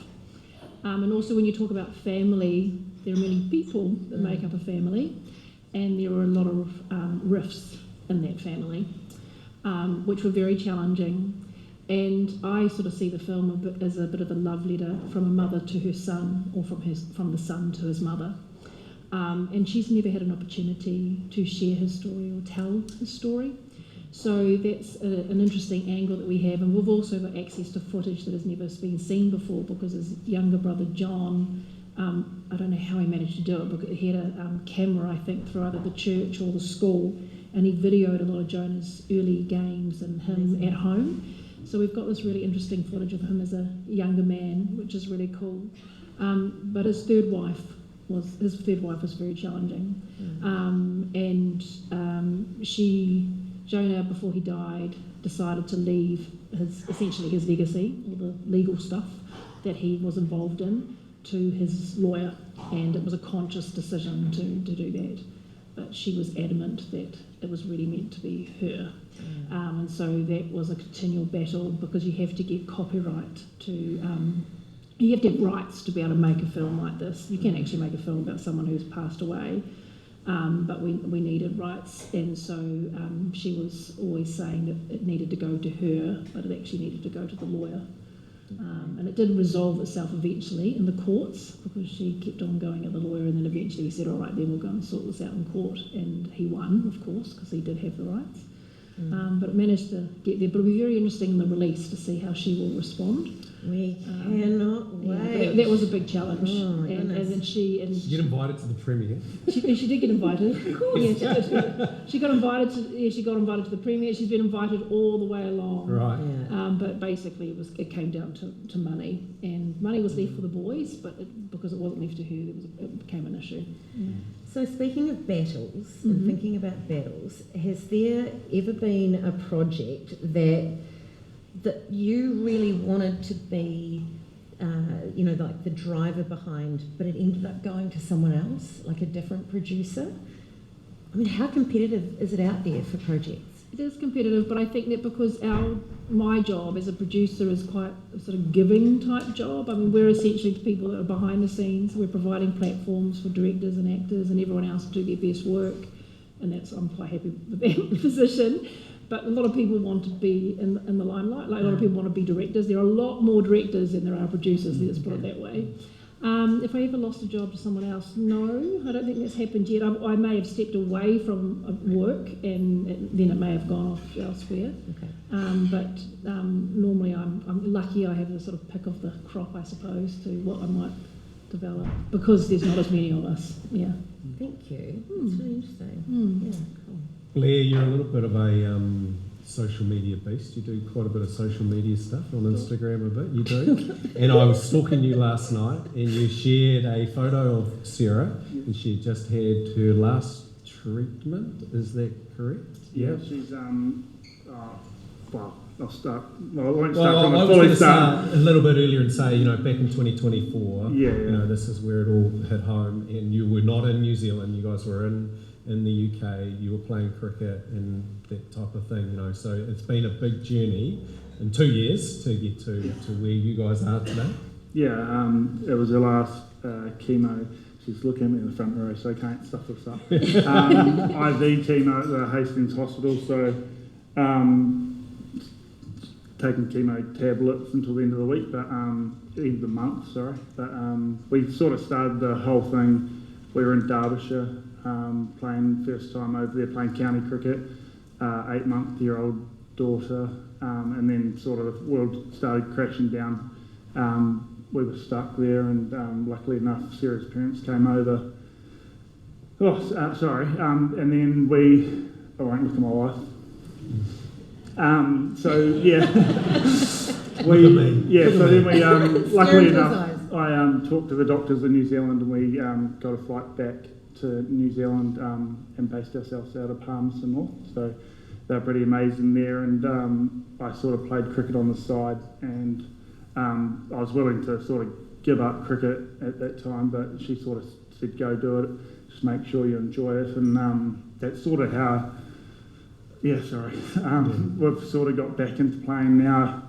And also when you talk about family, there are many people that make up a family, and there are a lot of rifts in that family, which were very challenging. And I sort of see the film as a bit of a love letter from a mother to her son, or from the son to his mother. And she's never had an opportunity to share his story or tell his story. So that's an interesting angle that we have. And we've also got access to footage that has never been seen before, because his younger brother John, I don't know how he managed to do it, but he had a camera, I think, through either the church or the school, and he videoed a lot of Jonah's early games and him at home. So we've got this really interesting footage of him as a younger man, which is really cool. But his third wife was very challenging. Jonah, before he died, decided to leave essentially his legacy, all the legal stuff that he was involved in, to his lawyer, and it was a conscious decision to do that. But she was adamant that it was really meant to be her. And so that was a continual battle, because you have to get copyright to, you have to have rights to be able to make a film like this. You can actually make a film about someone who's passed away, but we needed rights, and so she was always saying that it needed to go to her, but it actually needed to go to the lawyer. And it did resolve itself eventually in the courts, because she kept on going at the lawyer, and then eventually we said, all right, then we'll go and sort this out in court, and he won, of course, because he did have the rights. But it managed to get there. But it'll be very interesting in the release to see how she will respond. We cannot wait. That was a big challenge. Oh, my goodness. And she Did you get invited to the premiere? She did get invited. Of course. Yeah, she did. She got invited to the premiere. She's been invited all the way along. Right. Yeah. But basically it came down to money, and money was left for the boys, but because it wasn't left to her, it became an issue. So speaking of battles and thinking about battles, has there ever been a project that you really wanted to be, like the driver behind, but it ended up going to someone else, like a different producer? I mean, how competitive is it out there for projects? It is competitive, but I think that because my job as a producer is quite a sort of giving type job. I mean, we're essentially the people that are behind the scenes. We're providing platforms for directors and actors and everyone else to do their best work, and I'm quite happy with that position. But a lot of people want to be in the limelight. Like a lot of people want to be directors. There are a lot more directors than there are producers, let's put it that way. If I ever lost a job to someone else, no, I don't think that's happened yet. I may have stepped away from work, and then it may have gone off elsewhere. Okay. But normally I'm lucky I have the sort of pick of the crop, I suppose, to what I might develop, because there's not as many of us. Yeah. Thank you. That's really interesting. Yeah, cool. Blair, you're a little bit of a social media beast. You do quite a bit of social media stuff on Instagram a bit, you do. And I was stalking you last night, and you shared a photo of Sarah, and she had just had her last treatment. Is that correct? Yeah, she's I'll start. Well, I won't Well, start from I a was fully going to start. start a little bit earlier and say, back in 2024, Yeah. this is where it all hit home, and you were not in New Zealand, you guys were in the UK, you were playing cricket and that type of thing, so it's been a big journey in 2 years to get to where you guys are today. Yeah, it was her last chemo. She's looking at me in the front row, so I can't stuff this up. IV chemo at the Hastings Hospital, so taking chemo tablets until the end of the week, but end of the month, sorry. But we sort of started the whole thing. We were in Derbyshire, playing first time over there, playing county cricket, 8-month-year-old daughter, and then sort of the world started crashing down. We were stuck there, and luckily enough, Sarah's parents came over. And then I won't look at my wife. Luckily enough, I talked to the doctors in New Zealand, and we got a flight back to New Zealand and based ourselves out of Palmerston North. So they're pretty amazing there, and I sort of played cricket on the side, and I was willing to sort of give up cricket at that time, but she sort of said, go do it, just make sure you enjoy it, and that's sort of how, we've sort of got back into playing now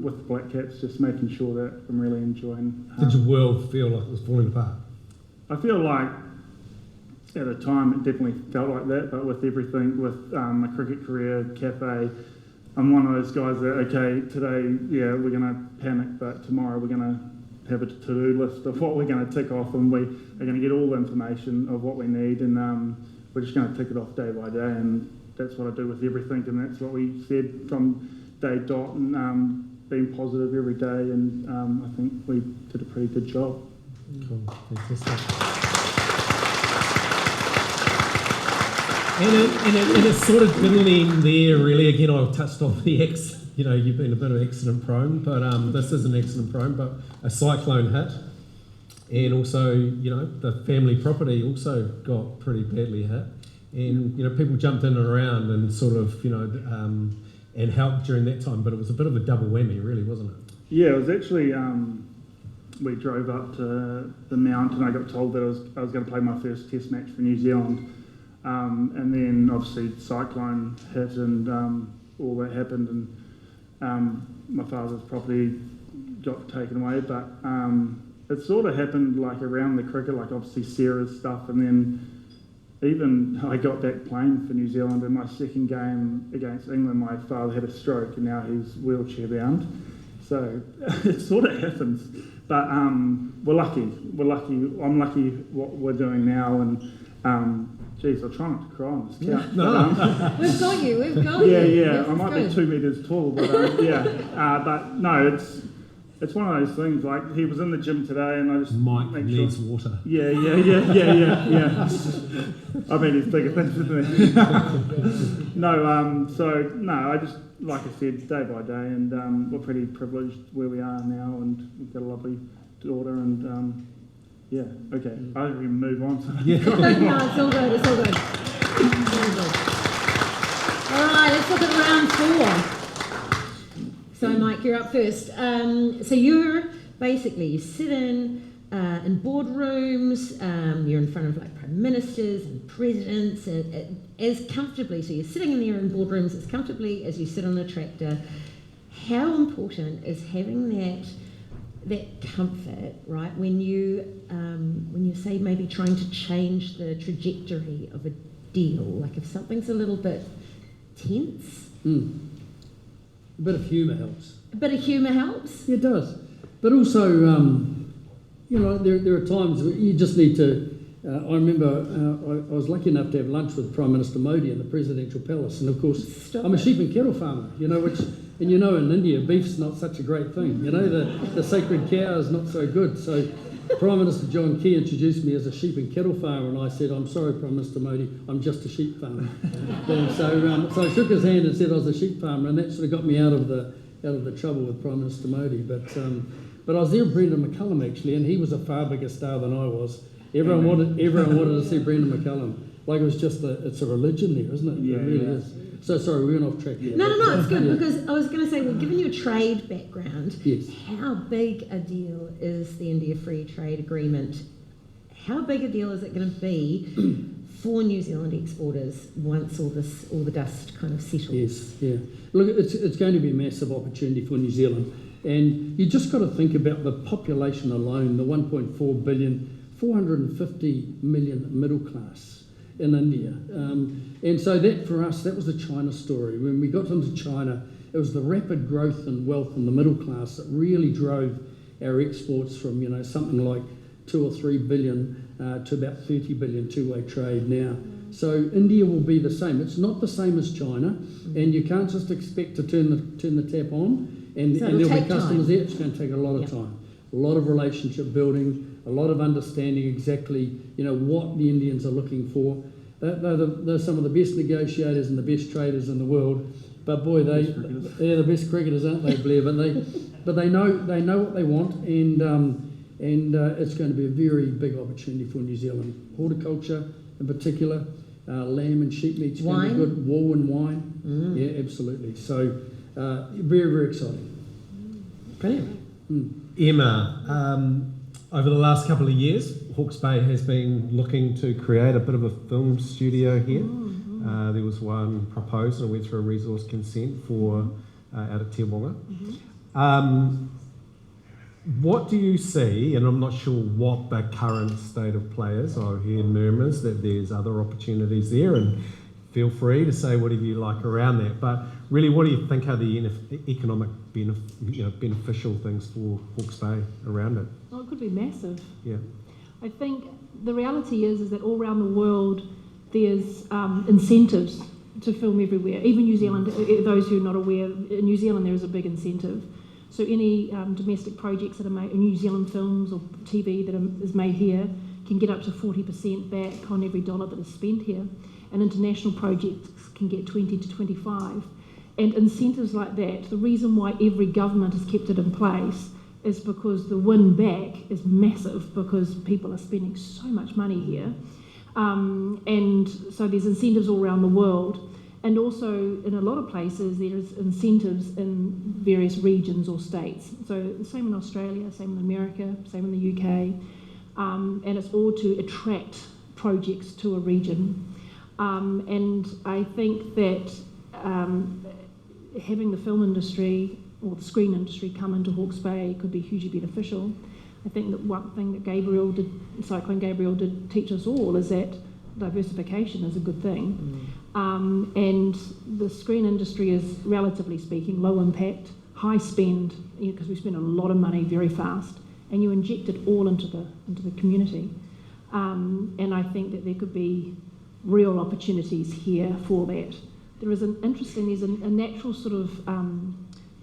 with the Black Caps, just making sure that I'm really enjoying. Did your world feel like it was falling apart? I feel like at the time it definitely felt like that, but with everything, with my cricket career, cafe, I'm one of those guys that, okay, today, we're going to panic, but tomorrow we're going to have a to-do list of what we're going to tick off, and we are going to get all the information of what we need, and we're just going to tick it off day by day, and that's what I do with everything, and that's what we said from day dot, and being positive every day, and I think we did a pretty good job. Cool, fantastic. And it's sort of didn't end there, really. Again, I touched on the you've been a bit of accident prone, but this isn't accident prone, but a cyclone hit. And also, the family property also got pretty badly hit. And, people jumped in and around and sort of, and helped during that time, but it was a bit of a double whammy, really, wasn't it? Yeah, it was actually, we drove up to the Mount, and I got told that I was going to play my first test match for New Zealand. And then obviously cyclone hit, and all that happened, and my father's property got taken away, but it sort of happened like around the cricket, like obviously Sarah's stuff, and then even I got back playing for New Zealand. In my second game against England, my father had a stroke, and now he's wheelchair bound, so it sort of happens, but we're lucky, I'm lucky what we're doing now, and geez, I'll try not to cry on this couch. We've got you. Yeah. I might be 2 meters tall, but but no, it's one of those things. Like he was in the gym today, and I just Mike needs water. Yeah. I mean, it's bigger things than me. I just, like I said, day by day, and we're pretty privileged where we are now, and we've got a lovely daughter, and okay. I think we can move on. No, it's all good. It's all good. All right, let's look at round 4. So, Mike, you're up first. So you sit in boardrooms. You're in front of like prime ministers and presidents, as comfortably. So you're sitting in there in boardrooms as comfortably as you sit on a tractor. How important is having that comfort, right? When you say maybe trying to change the trajectory of a deal, like if something's a little bit tense. A bit of humour helps. A bit of humour helps? It does. But also, there are times where you just need to... I remember I was lucky enough to have lunch with Prime Minister Modi in the presidential palace, and of course, I'm a sheep and cattle farmer, which... And in India, beef's not such a great thing. The sacred cow is not so good. So Prime Minister John Key introduced me as a sheep and cattle farmer, and I said, I'm sorry, Prime Minister Modi, I'm just a sheep farmer. And so I shook his hand and said I was a sheep farmer, and that sort of got me out of the trouble with Prime Minister Modi. But I was there with Brendan McCullum, actually, and he was a far bigger star than I was. Everyone wanted to see Brendan McCullum. like it was just it's a religion there, isn't it? Yeah, it really yeah. is. So sorry, we went off track. No, it's good because I was going to say, well, given your trade background, Yes. how big a deal is the India Free Trade Agreement? How big a deal is it going to be for New Zealand exporters once all the dust kind of settles? Yes, yeah. Look, it's going to be a massive opportunity for New Zealand, and you just got to think about the population alone, the 1.4 billion, 450 million middle class in India. And so that, for us, that was the China story. When we got into China, it was the rapid growth and wealth in the middle class that really drove our exports from, something like 2 or 3 billion to about 30 billion two-way trade now. So India will be the same. It's not the same as China, and you can't just expect to turn the tap on and there'll be customers there. It's going to take a lot of time, a lot of relationship building, a lot of understanding exactly what the Indians are looking for. They're some of the best negotiators and the best traders in the world. But boy, they're the best cricketers, aren't they, Blair? But they know what they want, and it's going to be a very big opportunity for New Zealand. Horticulture in particular, lamb and sheep meat's going to be good, wool and wine. Yeah, absolutely. So very, very exciting. Brilliant. Emma, over the last couple of years, Hawke's Bay has been looking to create a bit of a film studio here. There was one proposed and went through a resource consent for out at Te Wonga. What do you see, and I'm not sure what the current state of play is, I hear murmurs that there's other opportunities there, and feel free to say whatever you like around that, but really what do you think are the economic beneficial things for Hawke's Bay around it? Well, it could be massive. Yeah. I think the reality is that all around the world there's incentives to film everywhere. Even New Zealand, those who are not aware, in New Zealand there is a big incentive. So any domestic projects that are made, New Zealand films or TV that is made here can get up to 40% back on every dollar that is spent here. And international projects can get 20 to 25. And incentives like that, the reason why every government has kept it in place is because the win back is massive because people are spending so much money here. And so there's incentives all around the world. And also in a lot of places there's incentives in various regions or states. So same in Australia, same in America, same in the UK. And it's all to attract projects to a region. And I think that having the film industry or the screen industry come into Hawke's Bay could be hugely beneficial. I think that one thing that Cyclone Gabriel did teach us all is that diversification is a good thing. And the screen industry is, relatively speaking, low impact, high spend, because we spend a lot of money very fast, and you inject it all into the community. And I think that there could be real opportunities here for that. There is there's a natural sort of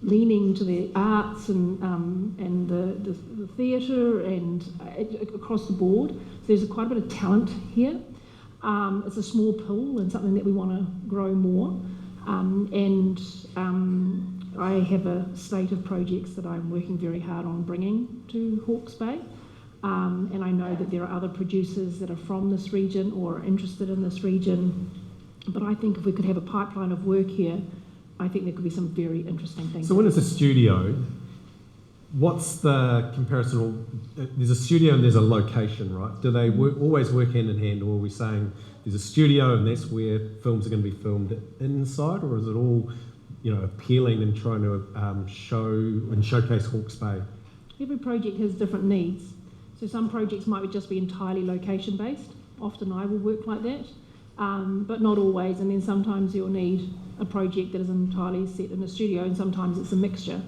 leaning to the arts and the theatre and across the board. So there's quite a bit of talent here. It's a small pool and something that we want to grow more. I have a slate of projects that I'm working very hard on bringing to Hawke's Bay. And I know that there are other producers that are from this region or are interested in this region. But I think if we could have a pipeline of work here, I think there could be some very interesting things. So when it's a studio, what's the comparison? There's a studio and there's a location, right? Do they always work hand in hand, or are we saying there's a studio and that's where films are going to be filmed inside, or is it all, appealing and trying to showcase Hawke's Bay? Every project has different needs. So some projects might just be entirely location based. Often I will work like that, but not always. And then sometimes you'll need a project that is entirely set in a studio, and sometimes it's a mixture.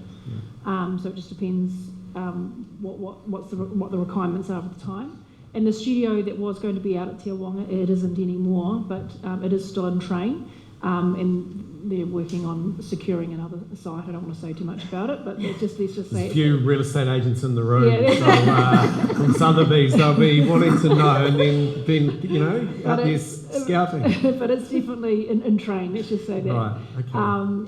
So it just depends what the requirements are at the time. And the studio that was going to be out at Te Wonga, it isn't anymore, but it is still in train, and they're working on securing another site. I don't want to say too much about it, but let's just say... There's a few real estate agents in the room from Sothebys. They'll be wanting to know, and then out there scouting. But it's definitely in train, let's just say that. Right, okay.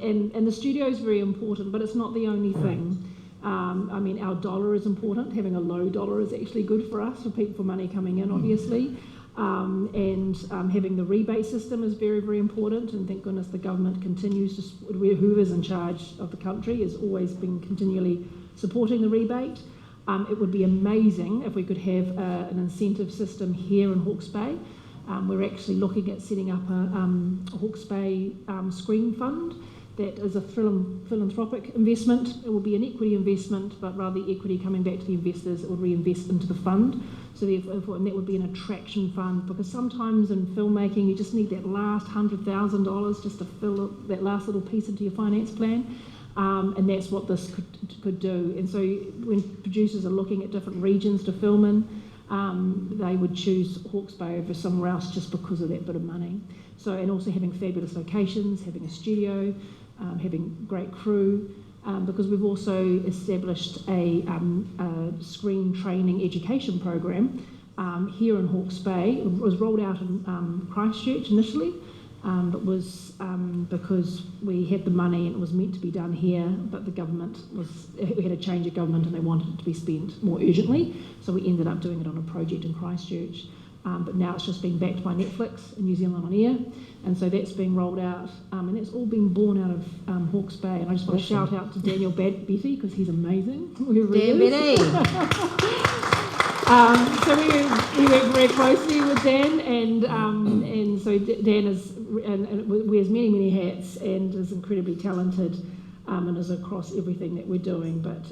And the studio is very important, but it's not the only thing. Our dollar is important. Having a low dollar is actually good for us, for money coming in, obviously. Having the rebate system is very, very important, and thank goodness the government continues to, whoever's in charge of the country has always been continually supporting the rebate. It would be amazing if we could have an incentive system here in Hawke's Bay. We're actually looking at setting up a Hawke's Bay screen fund that is a philanthropic investment. It will be an equity investment, but rather the equity coming back to the investors, it would reinvest into the fund. So therefore, and that would be an attraction fund, because sometimes in filmmaking you just need that last $100,000 just to fill that last little piece into your finance plan. And that's what this could do. And so when producers are looking at different regions to film in, they would choose Hawke's Bay over somewhere else just because of that bit of money. So, and also having fabulous locations, having a studio, having great crew, because we've also established a screen training education program here in Hawke's Bay. It was rolled out in Christchurch initially, but was because we had the money and it was meant to be done here, but the government we had a change of government and they wanted it to be spent more urgently, so we ended up doing it on a project in Christchurch. But now it's just being backed by Netflix and New Zealand On Air, and so that's being rolled out, and it's all been born out of Hawke's Bay. And I just want to shout out to Daniel Betty, because he's amazing. Dan Betty. So we work very closely with Dan, and so Dan wears many hats and is incredibly talented, and is across everything that we're doing. But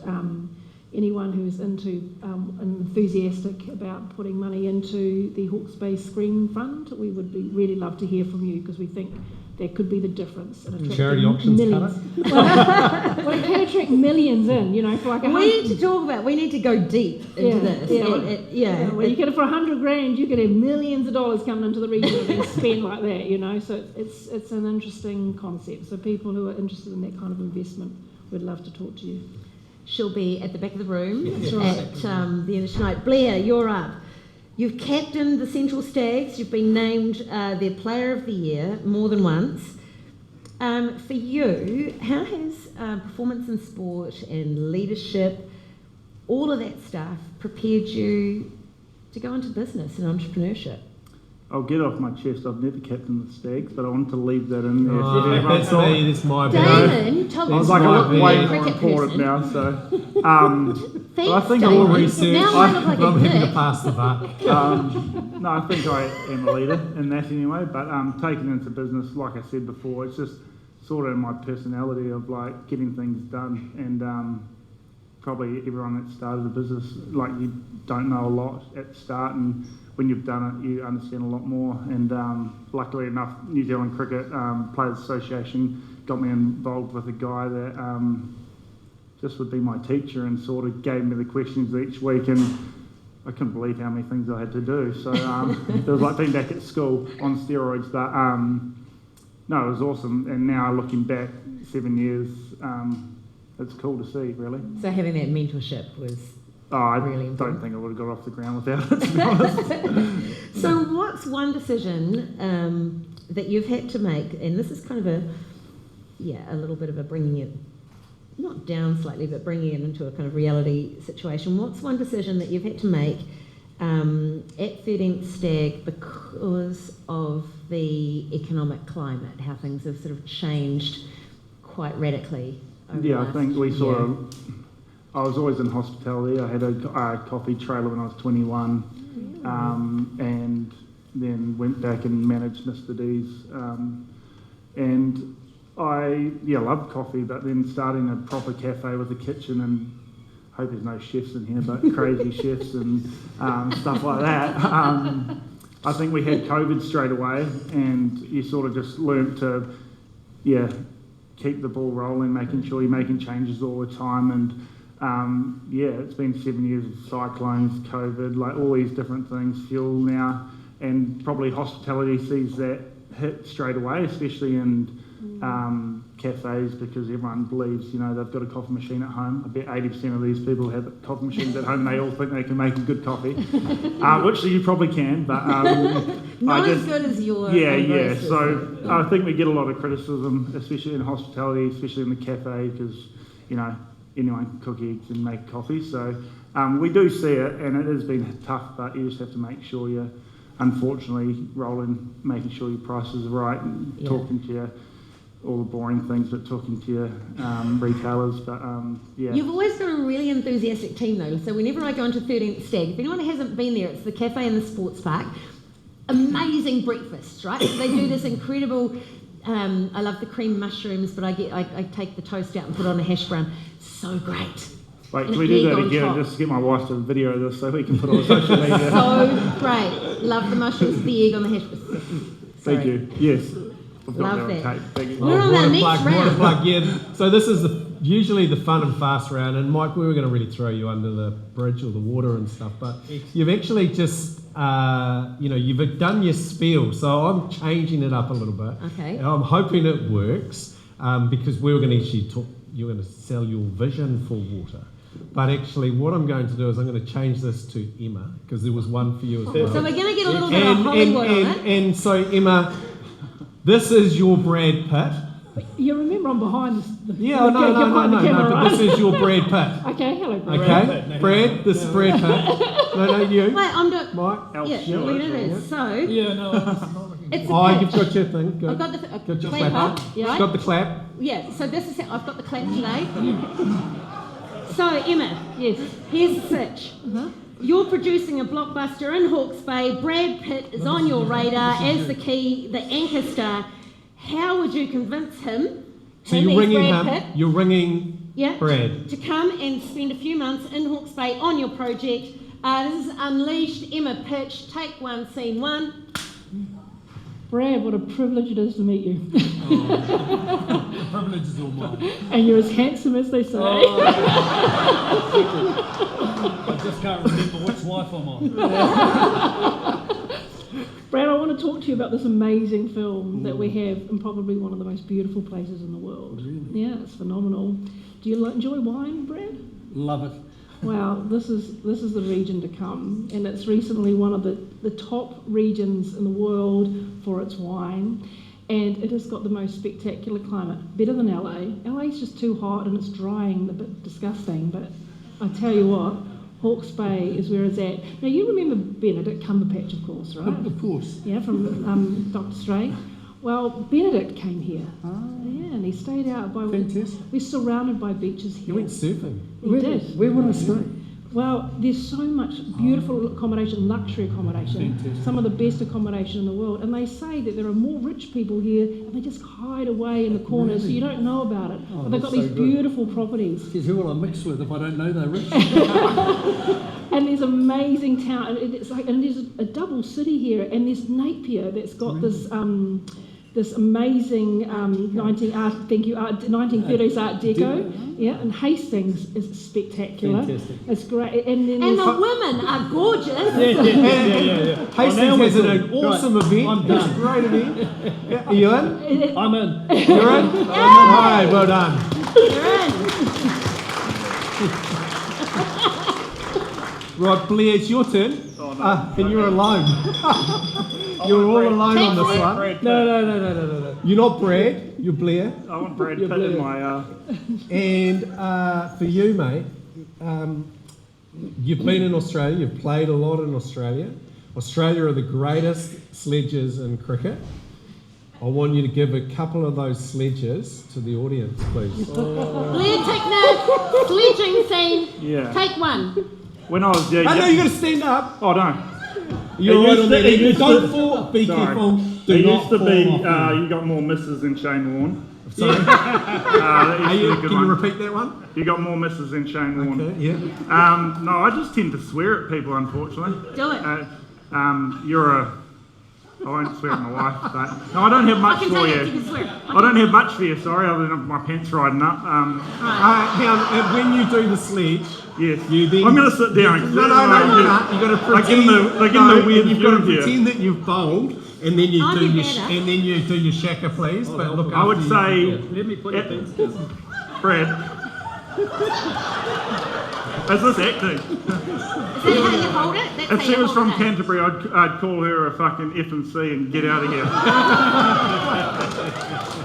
anyone who's enthusiastic about putting money into the Hawke's Bay Screen Fund, we would really love to hear from you, because we think that could be the difference. Charity auctions, millions. Well, it can attract millions in, for like we need to go deep into this. Well, you get it for $100,000, you could have millions of dollars coming into the region and spent like that, So it's an interesting concept. So people who are interested in that kind of investment, we'd love to talk to you. She'll be at the back of the room at the end of tonight. Blair, you're up. You've captained the Central Stags. You've been named their Player of the Year more than once. For you, how has performance in sport and leadership, all of that stuff, prepared you to go into business and entrepreneurship? I'll get off my chest. I've never captained the Stags, but I wanted to leave that in there. That's me. That's my Damon, tell me. I was like, I look way more important now. So, Thanks, I think Damon. all research. Now I look like I'm a having to dick. pass the buck. No, I think I am a leader in that anyway. But taking into business, like I said before, it's just sort of my personality of like getting things done. And probably everyone that started a business, like you don't know a lot at the start, and when you've done it, you understand a lot more. And luckily enough, New Zealand Cricket Players Association got me involved with a guy that just would be my teacher and sort of gave me the questions each week, and I couldn't believe how many things I had to do. So it was like being back at school on steroids. But no, it was awesome. And now looking back 7 years, it's cool to see, really. So having that mentorship was I really important. don't think I would have got off the ground without it, to be honest. So what's one decision that you've had to make, and this is kind of a little bit of a bringing it, not down slightly, but bringing it into a kind of reality situation. What's one decision that you've had to make at 13th Stag because of the economic climate, how things have sort of changed quite radically over the last I think we year? sort of, I was always in hospitality. I had a coffee trailer when I was 21, and then went back and managed Mr. D's. And I loved coffee, but then starting a proper cafe with a kitchen, and hope there's no chefs in here, but crazy chefs and stuff like that. I think we had COVID straight away, and you sort of just learnt to, keep the ball rolling, making sure you're making changes all the time. And it's been 7 years of cyclones, COVID, like all these different things, fuel now, and probably hospitality sees that hit straight away, especially in cafes, because everyone believes, they've got a coffee machine at home. I bet 80% of these people have coffee machines at home. They all think they can make a good coffee, which you probably can, but not as good as yours. So I think we get a lot of criticism, especially in hospitality, especially in the cafe, because anyone can cook eggs and make coffee. So we do see it, and it has been tough, but you just have to make sure you unfortunately, rolling, making sure your prices are right, and talking to you, all the boring things, but talking to your retailers. But yeah. You've always got a really enthusiastic team though. So whenever I go into 13th Stag, if anyone hasn't been there, it's the cafe in the sports park. Amazing breakfasts, right? So they do this incredible. I love the cream mushrooms, but I take the toast out and put on a hash brown. So great. Wait, And can we egg do that on again? top. Just get my wife to video this so we can put it on social media. So great. Love the mushrooms, the egg on the hash brown. Thank you. Yes. I've got Love that on that. tape. Thank you. We're on that next round. Water plug, yeah. So this is usually the fun and fast round, and Mike, we were going to really throw you under the bridge or the water and stuff, but you've actually just, you've done your spiel, so I'm changing it up a little bit. Okay. And I'm hoping it works, because we were going to actually talk, you're going to sell your vision for water. But actually, what I'm going to do is I'm going to change this to Emma, because there was one for you as well. So we're going to get a little bit of Hollywood on it. And so, Emma, this is your Brad Pitt. You remember I'm behind the Yeah, no, but this is your Brad Pitt. Okay, hello, Brad. Okay, Brad, this is Brad Pitt. No, you. Wait, I'm doing. Mike. Yeah, it is. So. Yeah, no, it's not looking. It's a Oh, pitch. you've got your thing. Good. I've got the Got your clap clap. up. Yeah. Got the clap. Yeah. So this is I've got the clap today. So Emma, yes, here's the sitch. You're producing a blockbuster in Hawke's Bay. Brad Pitt is on your radar as the anchor star. How would you convince him? So you're ringing Brad him. Pitt, You're ringing Brad. to come and spend a few months in Hawke's Bay on your project. This is Unleashed. Emma pitch. Take one. Scene one. Brad, what a privilege it is to meet you. The privilege is all mine. And you're as handsome as they say. I just can't remember which wife I'm on. Brad, I want to talk to you about this amazing film that we have in probably one of the most beautiful places in the world. Really? Yeah, it's phenomenal. Do you enjoy wine, Brad? Love it. Wow, this is the region to come, and it's recently one of the top regions in the world for its wine, and it has got the most spectacular climate, better than LA. LA's just too hot and it's drying, a bit disgusting, but I tell you what, Hawke's Bay is where it's at. Now you remember Benedict Cumberbatch, of course, right? Of course. Yeah, from Doctor Strange. Well, Benedict came here. Yeah, and he stayed out by. Fantastic. We're surrounded by beaches here. You went surfing. He did. Where would I stay? Well, there's so much beautiful accommodation, luxury accommodation, Fantastic. some of the best accommodation in the world. And they say that there are more rich people here and they just hide away in the corners so you don't know about it. Oh, But they've got that's these so good. beautiful properties. Geez, who will I mix with if I don't know they're rich? And there's amazing town. And there's a double city here. And there's Napier that's got this amazing 1930s Art Deco. Yeah, and Hastings is spectacular. Fantastic. It's great. And then And there's- the women are gorgeous. Yeah. Hastings has an awesome event. I'm It's a done. great event. Yeah, are you in? I'm in. You're in? Right, well done. You're in. Right, Blair, it's your turn. Oh, no. And you're alone. You're all alone on this one. Brad No. You're not Brad, you're Blair. I want Brad You're Pitt in Blair. my. And for you, mate, you've been in Australia, you've played a lot in Australia. Australia are the greatest sledges in cricket. I want you to give a couple of those sledges to the audience, please. Blair Tickner, sledging scene. Yeah. Take one. When I was young. Oh, no, you got to stand up. Oh, no. You're It right used on to- that. it used Don't to- fall. Be Sorry. careful. Do It not used to fall be, off. you got more misses than Shane Warne. Sorry. That Are used you, to be a good can you one. repeat that one? You got more misses than Shane Warne. Okay, yeah. No, I just tend to swear at people, unfortunately. Do it. I won't swear at my wife, but no, I don't have much I can for tell you you. if you can swear. I don't have much for you, sorry, other than my pants riding up. Now, when you do the sledge, Yes. you then... I'm going to sit down. No, you can't. You've got to pretend... Like in the weird you've got to view here. pretend that you've bowled, and then you I'll do do your better. and then you do your shaka, please. But look, I would after say, Let me put your pants down. Brad. Is this acting? Is that how you hold it? That's If how she you was hold from it. Canterbury, I'd call her a fucking F&C and get out of here.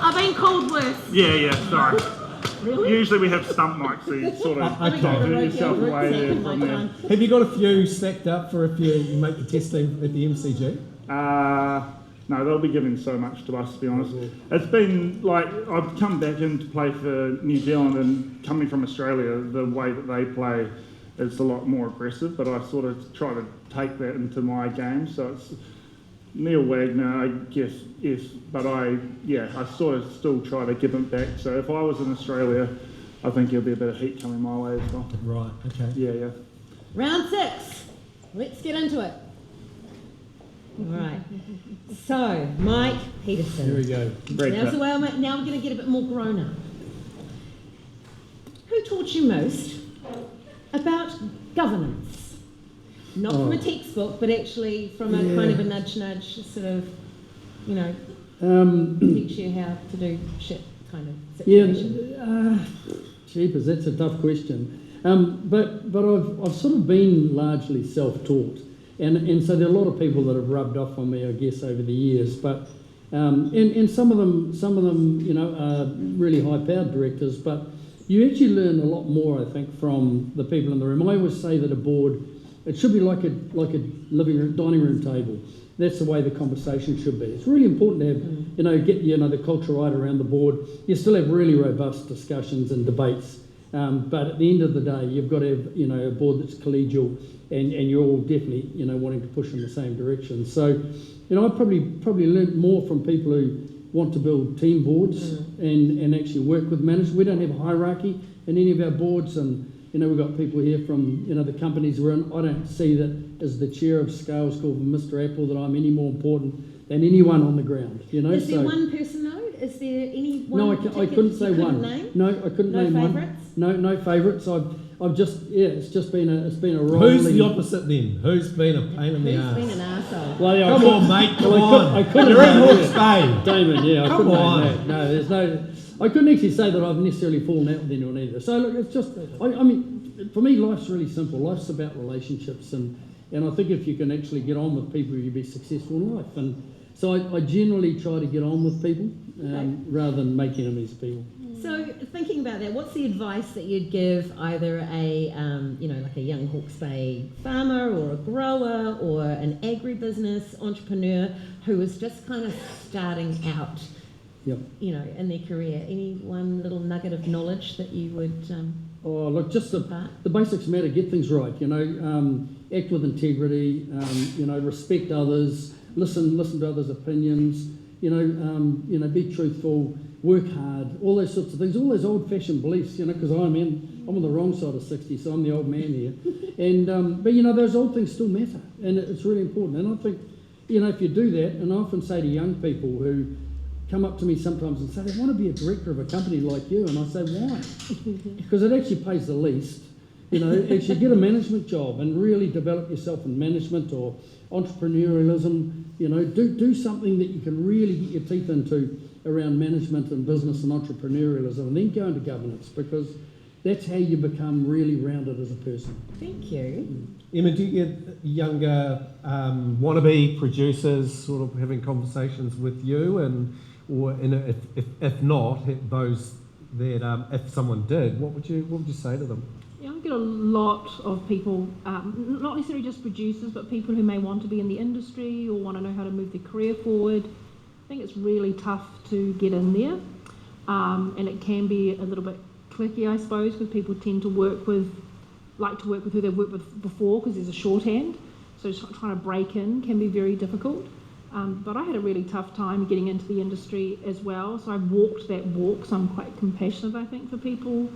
I've been called worse. Yeah, sorry. Usually we have stump mics, so you sort of Okay. do yourself away there from there. Have you got a few stacked up for if you make the test team at the MCG? No, they'll be giving so much to us, to be honest. It's been like, I've come back in to play for New Zealand, and coming from Australia, the way that they play is a lot more aggressive, but I sort of try to take that into my game. So it's Neil Wagner, I guess, yes, but I sort of still try to give it back. So if I was in Australia, I think there'll be a bit of heat coming my way as well. Right, okay. Yeah. Round 6. Let's get into it. Right. So, Mike Petersen. Here we go. Now we're going to get a bit more grown up. Who taught you most about governance? Not from a textbook, but actually from a kind of a nudge, sort of, teach you how to do shit kind of situation. Jeepers, that's a tough question. But I've sort of been largely self-taught. And so there are a lot of people that have rubbed off on me, I guess, over the years. But and some of them, are really high-powered directors. But you actually learn a lot more, I think, from the people in the room. I always say that a board, it should be like a living room, dining room table. That's the way the conversation should be. It's really important to have, get the culture right around the board. You still have really robust discussions and debates. But at the end of the day, you've got to have, a board that's collegial, and you're all definitely, wanting to push in the same direction. So, I probably learned more from people who want to build team boards and actually work with managers. We don't have a hierarchy in any of our boards, and we've got people here from the companies we're in. I don't see that as the chair of Scales called Mr. Apple that I'm any more important than anyone on the ground. Is there one person though? Is there any one? No, I couldn't say one. Name? No, I couldn't name favourites? one. No favourites. I've just it's been a rolling. Who's the opposite then? Who's been a pain in the ass? Who's been an arsehole? Well, yeah, Come on, mate. Come on. I couldn't. You're in Hawke's Bay. Damon, yeah, I Come couldn't on. name that. No, there's no. I couldn't actually say that I've necessarily fallen out with anyone either. So look, it's just. I mean, for me, life's really simple. Life's about relationships, and I think if you can actually get on with people, you'll be successful in life. And so I generally try to get on with people rather than make enemies of people. So thinking about that, what's the advice that you'd give either a like a young Hawke's Bay farmer or a grower or an agri-business entrepreneur who is just kind of starting out, in their career? Any one little nugget of knowledge that you would? Oh, look, just the basics matter. Get things right. Act with integrity. Respect others. Listen to others' opinions. Be truthful. Work hard. All those sorts of things. All those old-fashioned beliefs. Because I'm on the wrong side of 60, so I'm the old man here. And but those old things still matter, and it's really important. And I think if you do that, and I often say to young people who come up to me sometimes and say they want to be a director of a company like you, and I say why? Because it actually pays the least. Actually get a management job and really develop yourself in management or entrepreneurialism. Do something that you can really get your teeth into around management and business and entrepreneurialism, and then go into governance, because that's how you become really rounded as a person. Thank you. Emma, do you get younger wannabe producers sort of having conversations with you, or if not, those that if someone did, what would you say to them? Yeah, I get a lot of people, not necessarily just producers, but people who may want to be in the industry or want to know how to move their career forward. I think it's really tough to get in there, and it can be a little bit cliquey, I suppose, because people tend to like to work with who they've worked with before, because there's a shorthand. So trying to break in can be very difficult. But I had a really tough time getting into the industry as well. So I've walked that walk. So I'm quite compassionate, I think, for people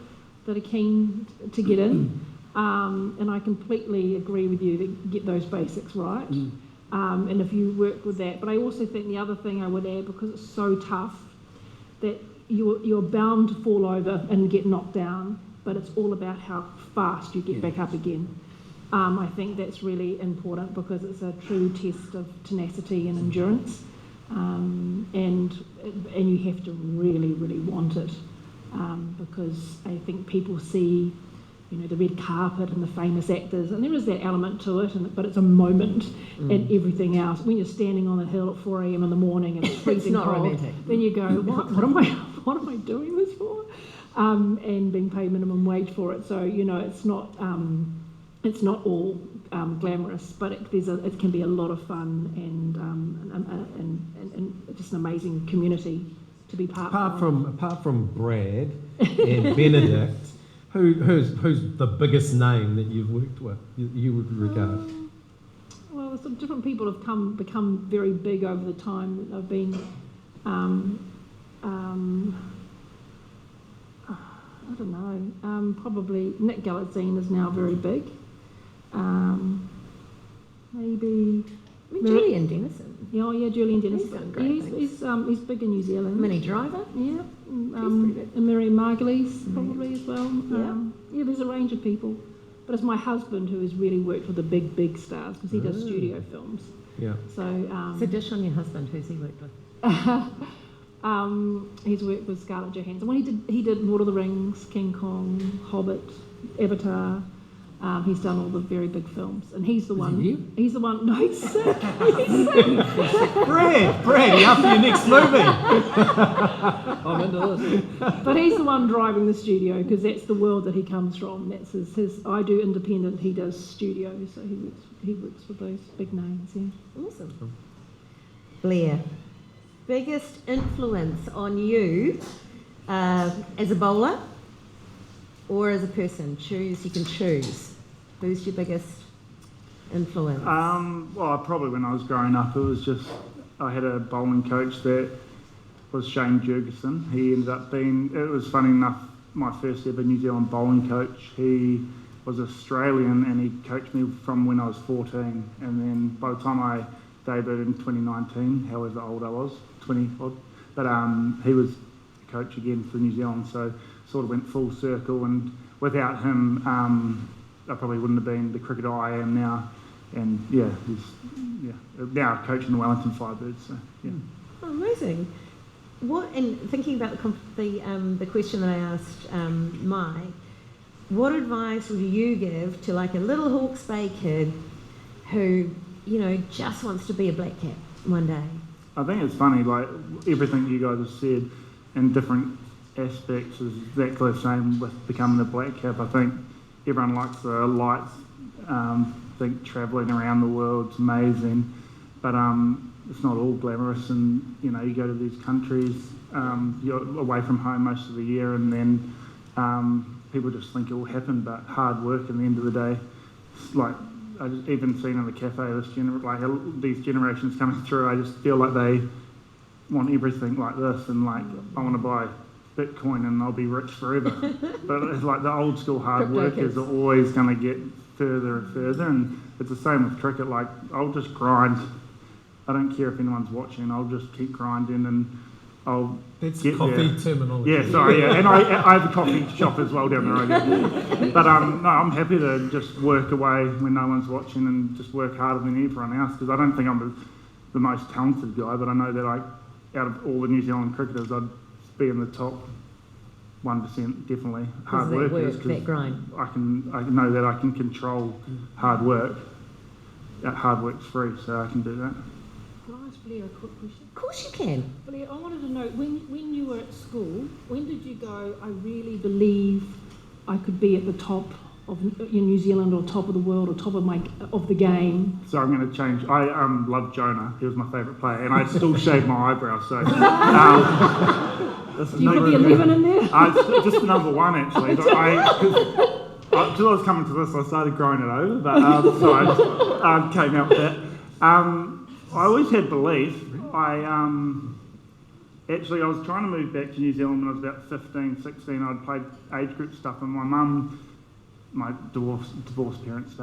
that are keen to get in. And I completely agree with you that get those basics right. And if you work with that. But I also think the other thing I would add, because it's so tough, that you're bound to fall over and get knocked down, but it's all about how fast you get back up again. I think that's really important, because it's a true test of tenacity and endurance, and you have to really, really want it, because I think people see, the red carpet and the famous actors, and there is that element to it, but it's a moment, and everything else. When you're standing on the hill at 4 a.m. in the morning and it's freezing not cold, romantic. then you go, what am I doing this for? and being paid minimum wage for it. So it's not all glamorous, but it can be a lot of fun and just an amazing community to be part of. Apart from Brad and Benedict, who's the biggest name that you've worked with? You would regard. Well, some different people have become very big over the time. I've been, I don't know. Probably Nick Galitzine is now very big. Maybe. Julian Dennison. Oh yeah, Julian Dennison. He's done great He's big in New Zealand. Mini driver. Yeah. And Miriam Margulies probably as well. Yeah, there's a range of people. But it's my husband who has really worked with the big stars because he does studio films. Yeah. So. So dish on your husband. Who's he worked with? He's worked with Scarlett Johansson. Well, he did Lord of the Rings, King Kong, Hobbit, Avatar. He's done all the very big films, and he's the one. He's the one. No, he's sick. He's sick. Brad, you after your next movie? I'm into this. But he's the one driving the studio because that's the world that he comes from. That's his. I do independent. He does studio. So he works with those big names. Yeah. Awesome. Blair, biggest influence on you as a bowler or as a person? You can choose. Who's your biggest influence? Well, probably when I was growing up, it was just I had a bowling coach that was Shane Jurgensen. He ended up being. It was funny enough. My first ever New Zealand bowling coach. He was Australian and he coached me from when I was 14. And then by the time I debuted in 2019, however old I was, 20 odd, but he was coach again for New Zealand. So sort of went full circle. And without him, I probably wouldn't have been the cricketer I am now. And he's now coaching the Wellington Firebirds. So yeah. Oh, amazing. What, and thinking about the question that I asked Mike, what advice would you give to like a little Hawke's Bay kid who just wants to be a black cap one day? I think it's funny, like everything you guys have said in different aspects is exactly the same with becoming a black cap. I think everyone likes the lights. I think travelling around the world's amazing, but it's not all glamorous. And you go to these countries, you're away from home most of the year, and then people just think it will happen. But hard work at the end of the day, like I just even seen in the cafe these generations coming through. I just feel like they want everything like this, and like I want to buy Bitcoin and I'll be rich forever. But it's like the old school hard workers are always going to get further and further, and it's the same with cricket. Like I'll just grind. I don't care if anyone's watching. I'll just keep grinding and I'll get coffee there. Terminology. Yeah, sorry, yeah. And I have a coffee shop as well down the road. Yeah. But no, I'm happy to just work away when no one's watching and just work harder than everyone else, because I don't think I'm the most talented guy, but I know that out of all the New Zealand cricketers, I'd be in the top 1%, definitely. Hard workers, that grind. I know that I can control hard work. Hard work's free, so I can do that. Can I ask Blair a quick question? Of course you can. Blair, I wanted to know, when you were at school, when did you go, I really believe I could be at the top of New Zealand or top of the world or top of the game? So I'm going to change. I love Jonah. He was my favourite player, and I still shave my eyebrows. So do you put the 11 in there? It's just number one actually. Because I was coming to this, I started growing it over, but so I came out with that. I always had belief. I was trying to move back to New Zealand when I was about 15, 16. I'd played age group stuff, and my mum, my divorced parents,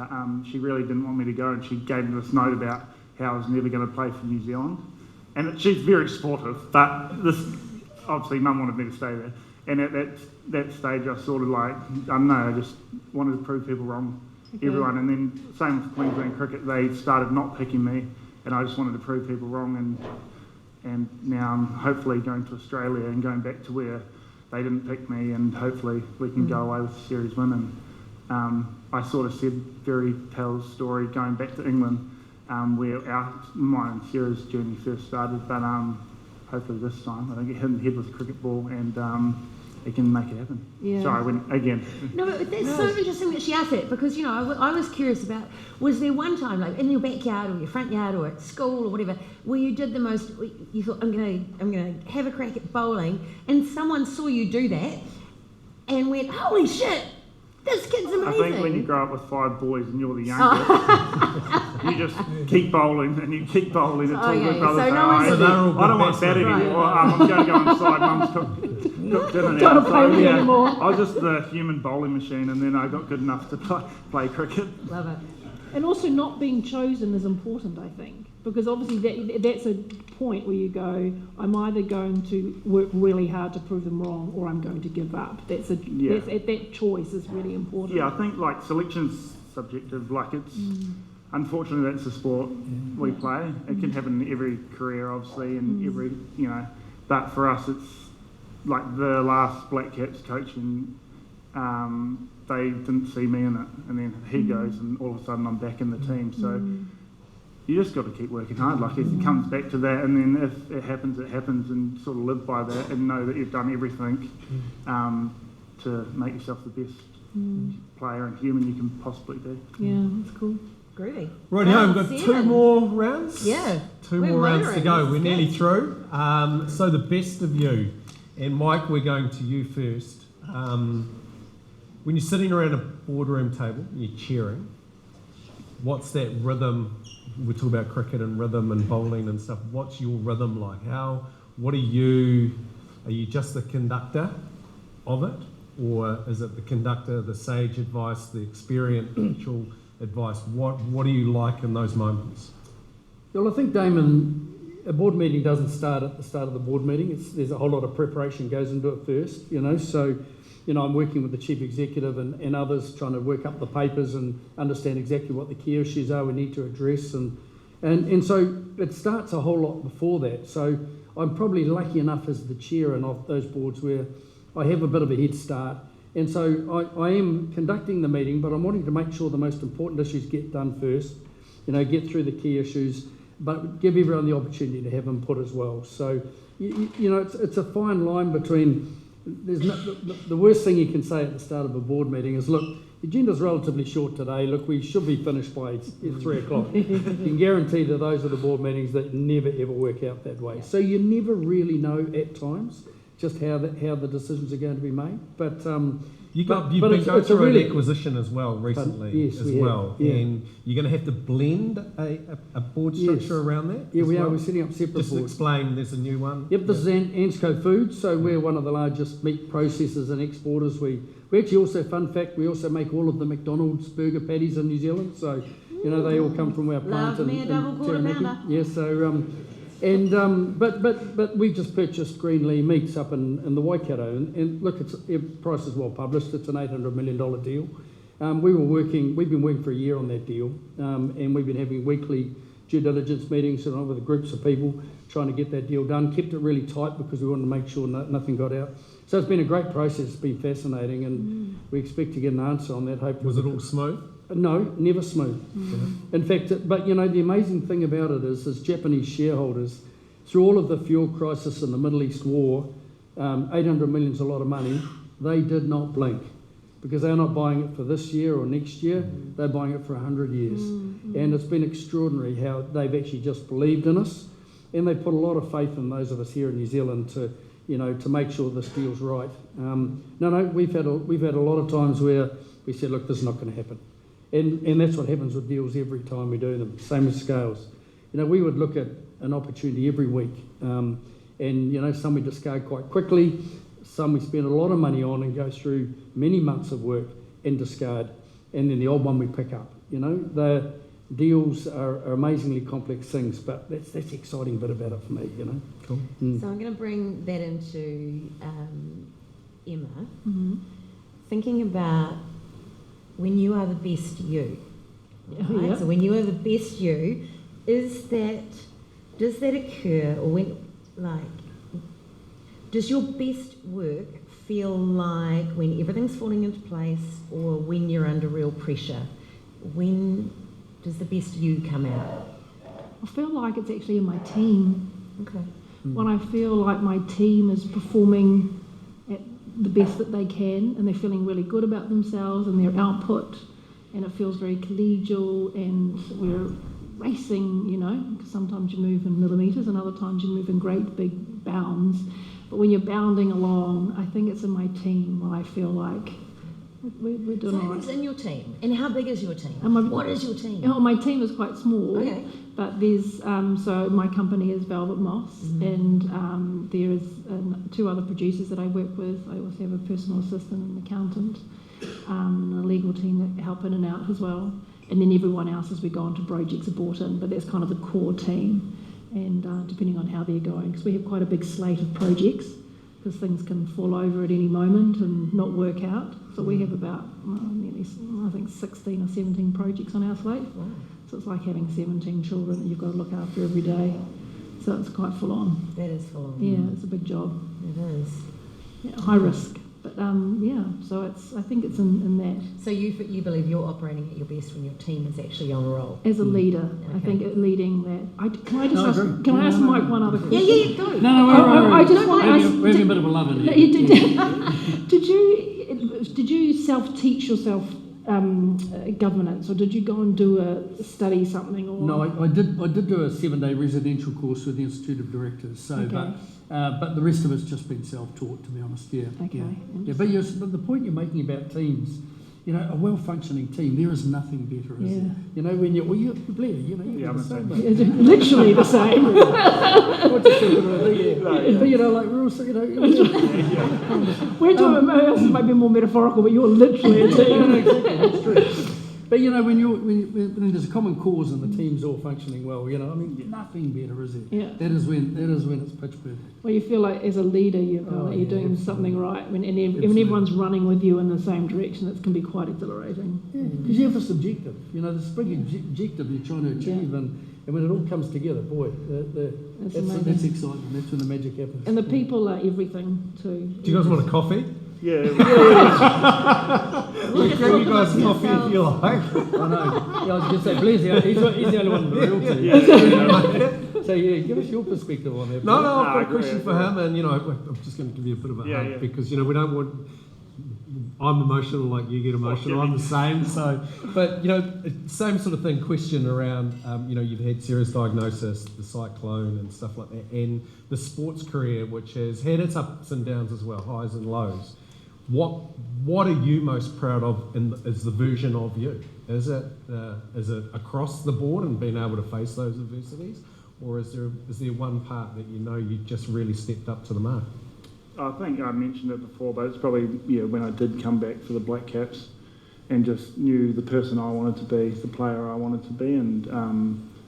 she really didn't want me to go, and she gave me this note about how I was never going to play for New Zealand. And she's very supportive, but obviously mum wanted me to stay there. And at that stage, I sort of I just wanted to prove people wrong, everyone. And then same with Queensland cricket, they started not picking me, and I just wanted to prove people wrong. And now I'm hopefully going to Australia and going back to where they didn't pick me, and hopefully we can go away with the series win. And I sort of said fairy tale story going back to England, where mine and Sarah's journey first started. But hopefully this time I don't get hit in the head with a cricket ball, and he can make it happen. Yeah. Sorry, again. No, but that's so interesting that she asked that because, you know, I was curious about, was there one time, like in your backyard or your front yard or at school or whatever, where you did the most, you thought, I'm gonna have a crack at bowling, and someone saw you do that and went, holy shit, this kid's amazing. I think when you grow up with 5 boys and you're the youngest, you just keep bowling and you keep bowling until your brothers say, I don't want that anymore. I'm going to go inside. Mum's cooked dinner now. Don't play with me anymore. I was just the human bowling machine, and then I got good enough to play cricket. Love it. And also not being chosen is important, I think, because obviously that's a point where you go, I'm either going to work really hard to prove them wrong or I'm going to give up. That choice is really important. Yeah, I think like selection's subjective. Like it's unfortunately that's the sport we play. It can happen in every career, obviously, and every But for us, it's like the last Black Caps coaching. They didn't see me in it, and then he goes, and all of a sudden I'm back in the team. So you just got to keep working hard. Like if it comes back to that, and then if it happens, and sort of live by that, and know that you've done everything to make yourself the best player and human you can possibly be. Yeah, that's cool. Groovy. Right now, we've got 2 more rounds. Yeah. Two more rounds to go. We're nearly through. So the best of you. And Mike, we're going to you first. When you're sitting around a boardroom table, you're cheering, what's that rhythm? We talk about cricket and rhythm and bowling and stuff. What's your rhythm like? What are you just the conductor of it? Or is it the conductor, the sage advice, the experiential advice? What do you like in those moments? Well, I think, Damon, a board meeting doesn't start at the start of the board meeting. There's a whole lot of preparation goes into it first, So, I'm working with the chief executive and others trying to work up the papers and understand exactly what the key issues are we need to address. And so it starts a whole lot before that. So I'm probably lucky enough as the chair and of those boards where I have a bit of a head start. And so I am conducting the meeting, but I'm wanting to make sure the most important issues get done first, get through the key issues, but give everyone the opportunity to have input as well. So, it's a fine line between, the worst thing you can say at the start of a board meeting is, look, the agenda's relatively short today, look, we should be finished by 3 o'clock. You can guarantee that those are the board meetings that never ever work out that way. So you never really know at times just how the decisions are going to be made. But you've been going through an acquisition as well recently, and you're going to have to blend a board structure around that. Yeah, we are. We're setting up separate boards. Just explain. There's a new one. Yep, this is Ansco Foods. So we're one of the largest meat processors and exporters. We actually also, fun fact, we also make all of the McDonald's burger patties in New Zealand. So they all come from our plant in Taranaki. Yeah, so. But we've just purchased Greenlee Meats up in the Waikato, and look, price is well published. It's an $800 million deal. We've been working for a year on that deal, and we've been having weekly due diligence meetings with groups of people trying to get that deal done. Kept it really tight because we wanted to make sure nothing got out. So it's been a great process. It's been fascinating, and we expect to get an answer on that. Hopefully, was it all smooth? No, never smooth. In fact, but the amazing thing about it is Japanese shareholders, through all of the fuel crisis and the Middle East war, 800 million is a lot of money, they did not blink because they're not buying it for this year or next year, they're buying it for 100 years. And it's been extraordinary how they've actually just believed in us, and they put a lot of faith in those of us here in New Zealand to make sure this deal's right. We've had a lot of times where we said, look, this is not going to happen. And that's what happens with deals every time we do them, same as scales. We would look at an opportunity every week, and some we discard quite quickly, some we spend a lot of money on and go through many months of work and discard, and then the old one we pick up. The deals are amazingly complex things, but that's the exciting bit about it for me. Cool. So I'm going to bring that into Emma, thinking about when you are the best you, right? So when you are the best you, does that occur, or does your best work feel like when everything's falling into place, or when you're under real pressure? When does the best you come out? I feel like it's actually in my team. Okay. When I feel like my team is performing at the best that they can, and they're feeling really good about themselves and their output, and it feels very collegial, and we're racing, you know, because sometimes you move in millimetres and other times you move in great big bounds. But when you're bounding along, I think it's in my team where I feel like we're doing all right. Who's in your team? And how big is your team? What is your team? Oh, my team is quite small. Okay. But there's, so my company is Velvet Moss, and there is 2 other producers that I work with. I also have a personal assistant, an accountant, and a legal team that help in and out as well. And then everyone else as we go on to projects are brought in, but that's kind of the core team. And depending on how they're going, because we have quite a big slate of projects, because things can fall over at any moment and not work out. So we have about nearly, I think, 16 or 17 projects on our slate. Wow. So it's like having 17 children that you've got to look after every day. So it's quite full on. That is full on. Yeah, it's a big job. It is. Yeah, high risk. But yeah, so it's, I think it's in that. So you believe you're operating at your best when your team is actually on a roll? As a leader, I think leading that. Can I just ask Mike one other question? Yeah, go. No, I just want to ask. We're having a bit of a love in here. Did you self-teach yourself governance, or did you go and do a study something? Or? No, I did do a 7-day residential course with the Institute of Directors. So, Okay. but the rest of it's just been self-taught, to be honest. Yeah. Okay. Yeah. But the point you're making about teams, you know, a well-functioning team, there is nothing better, is there? You know, when you're Blair, you know, you're the same. Literally the same. But you know, like we're also, you know, we're talking about this might be more metaphorical, but you're literally a team. Exactly, that's true. But you know, when there's a common cause and the team's all functioning well, you know, I mean, nothing better, is it? Yeah. That is when it's pitch perfect. Well, you feel like as a leader, you feel like you're doing something right. When everyone's running with you in the same direction, it can be quite exhilarating. Yeah, because you have this objective, you know, this big objective you're trying to achieve, and when it all comes together, boy, that's exciting. That's when the magic happens. And the people are everything too. Do you guys want a coffee? Yeah. We'll grab you guys coffee if you like. I know. Yeah, I was going to say, Blair, he's the only one in the real team. So yeah, give us your perspective on that. No, I've got a question for him, and you know, I'm just going to give you a bit of a hug because you know we don't want. I'm emotional like you get emotional. I'm the same. So, but you know, same sort of thing. Question around, you know, you've had serious diagnosis, the cyclone and stuff like that, and the sports career, which has had its ups and downs as well, highs and lows. What are you most proud of as the version of you? Is it across the board and being able to face those adversities, or is there one part that you know you just really stepped up to the mark? I think I mentioned it before, but it's probably when I did come back for the Black Caps and just knew the person I wanted to be, the player I wanted to be, and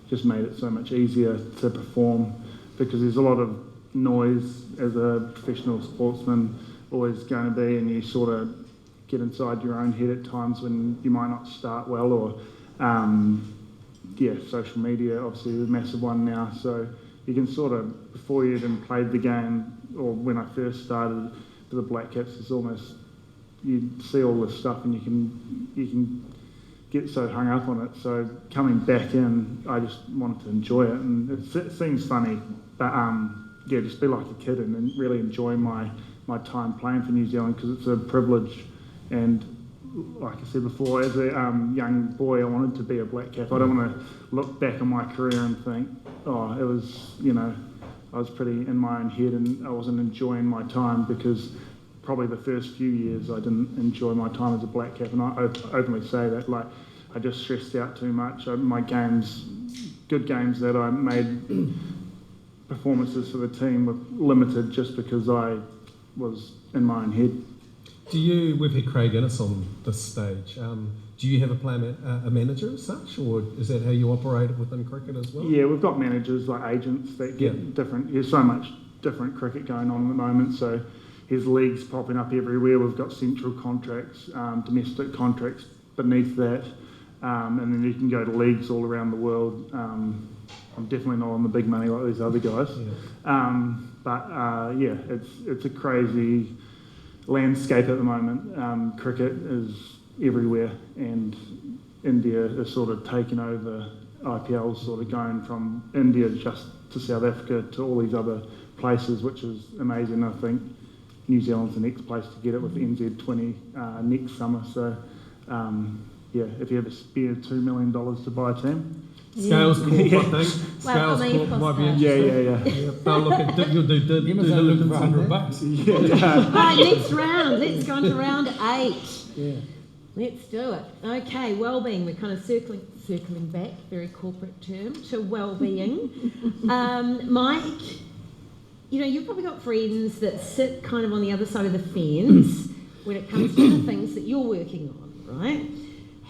just made it so much easier to perform because there's a lot of noise as a professional sportsman, always going to be, and you sort of get inside your own head at times when you might not start well, or social media obviously is a massive one now, so you can sort of, before you even played the game, or when I first started for the Black Caps, it's almost, you see all this stuff and you can get so hung up on it. So coming back in, I just wanted to enjoy it, and it seems funny, but just be like a kid and really enjoy my time playing for New Zealand, because it's a privilege. And like I said before, as a young boy, I wanted to be a Black Cap. I don't want to look back on my career and think, oh, it was, you know, I was pretty in my own head and I wasn't enjoying my time, because probably the first few years I didn't enjoy my time as a Black Cap, and I openly say that, like, I just stressed out too much. My games, good games that I made, performances for the team were limited just because I was in my own head. We've had Craig Innes on this stage. Do you have a manager as such, or is that how you operate within cricket as well? Yeah, we've got managers like agents that get different. There's so much different cricket going on at the moment, so there's leagues popping up everywhere. We've got central contracts, domestic contracts beneath that, and then you can go to leagues all around the world. I'm definitely not on the big money like these other guys, it's a crazy landscape at the moment. Cricket is everywhere, and India is sort of taken over. IPL's sort of going from India just to South Africa to all these other places, which is amazing. I think, New Zealand's the next place to get it with NZ20 next summer. So, yeah, if you have a spare $2 million to buy a team. Scales Corp, I think. Well, Scales Corp might be Yeah. interesting. They'll look at, you'll do Emma's only looking for $100. Right, next round. Let's go on to round 8. Yeah. Let's do it. Okay, well-being. We're kind of circling back, very corporate term, to well-being. Mike, you know, you've probably got friends that sit kind of on the other side of the fence when it comes to the things that you're working on, right?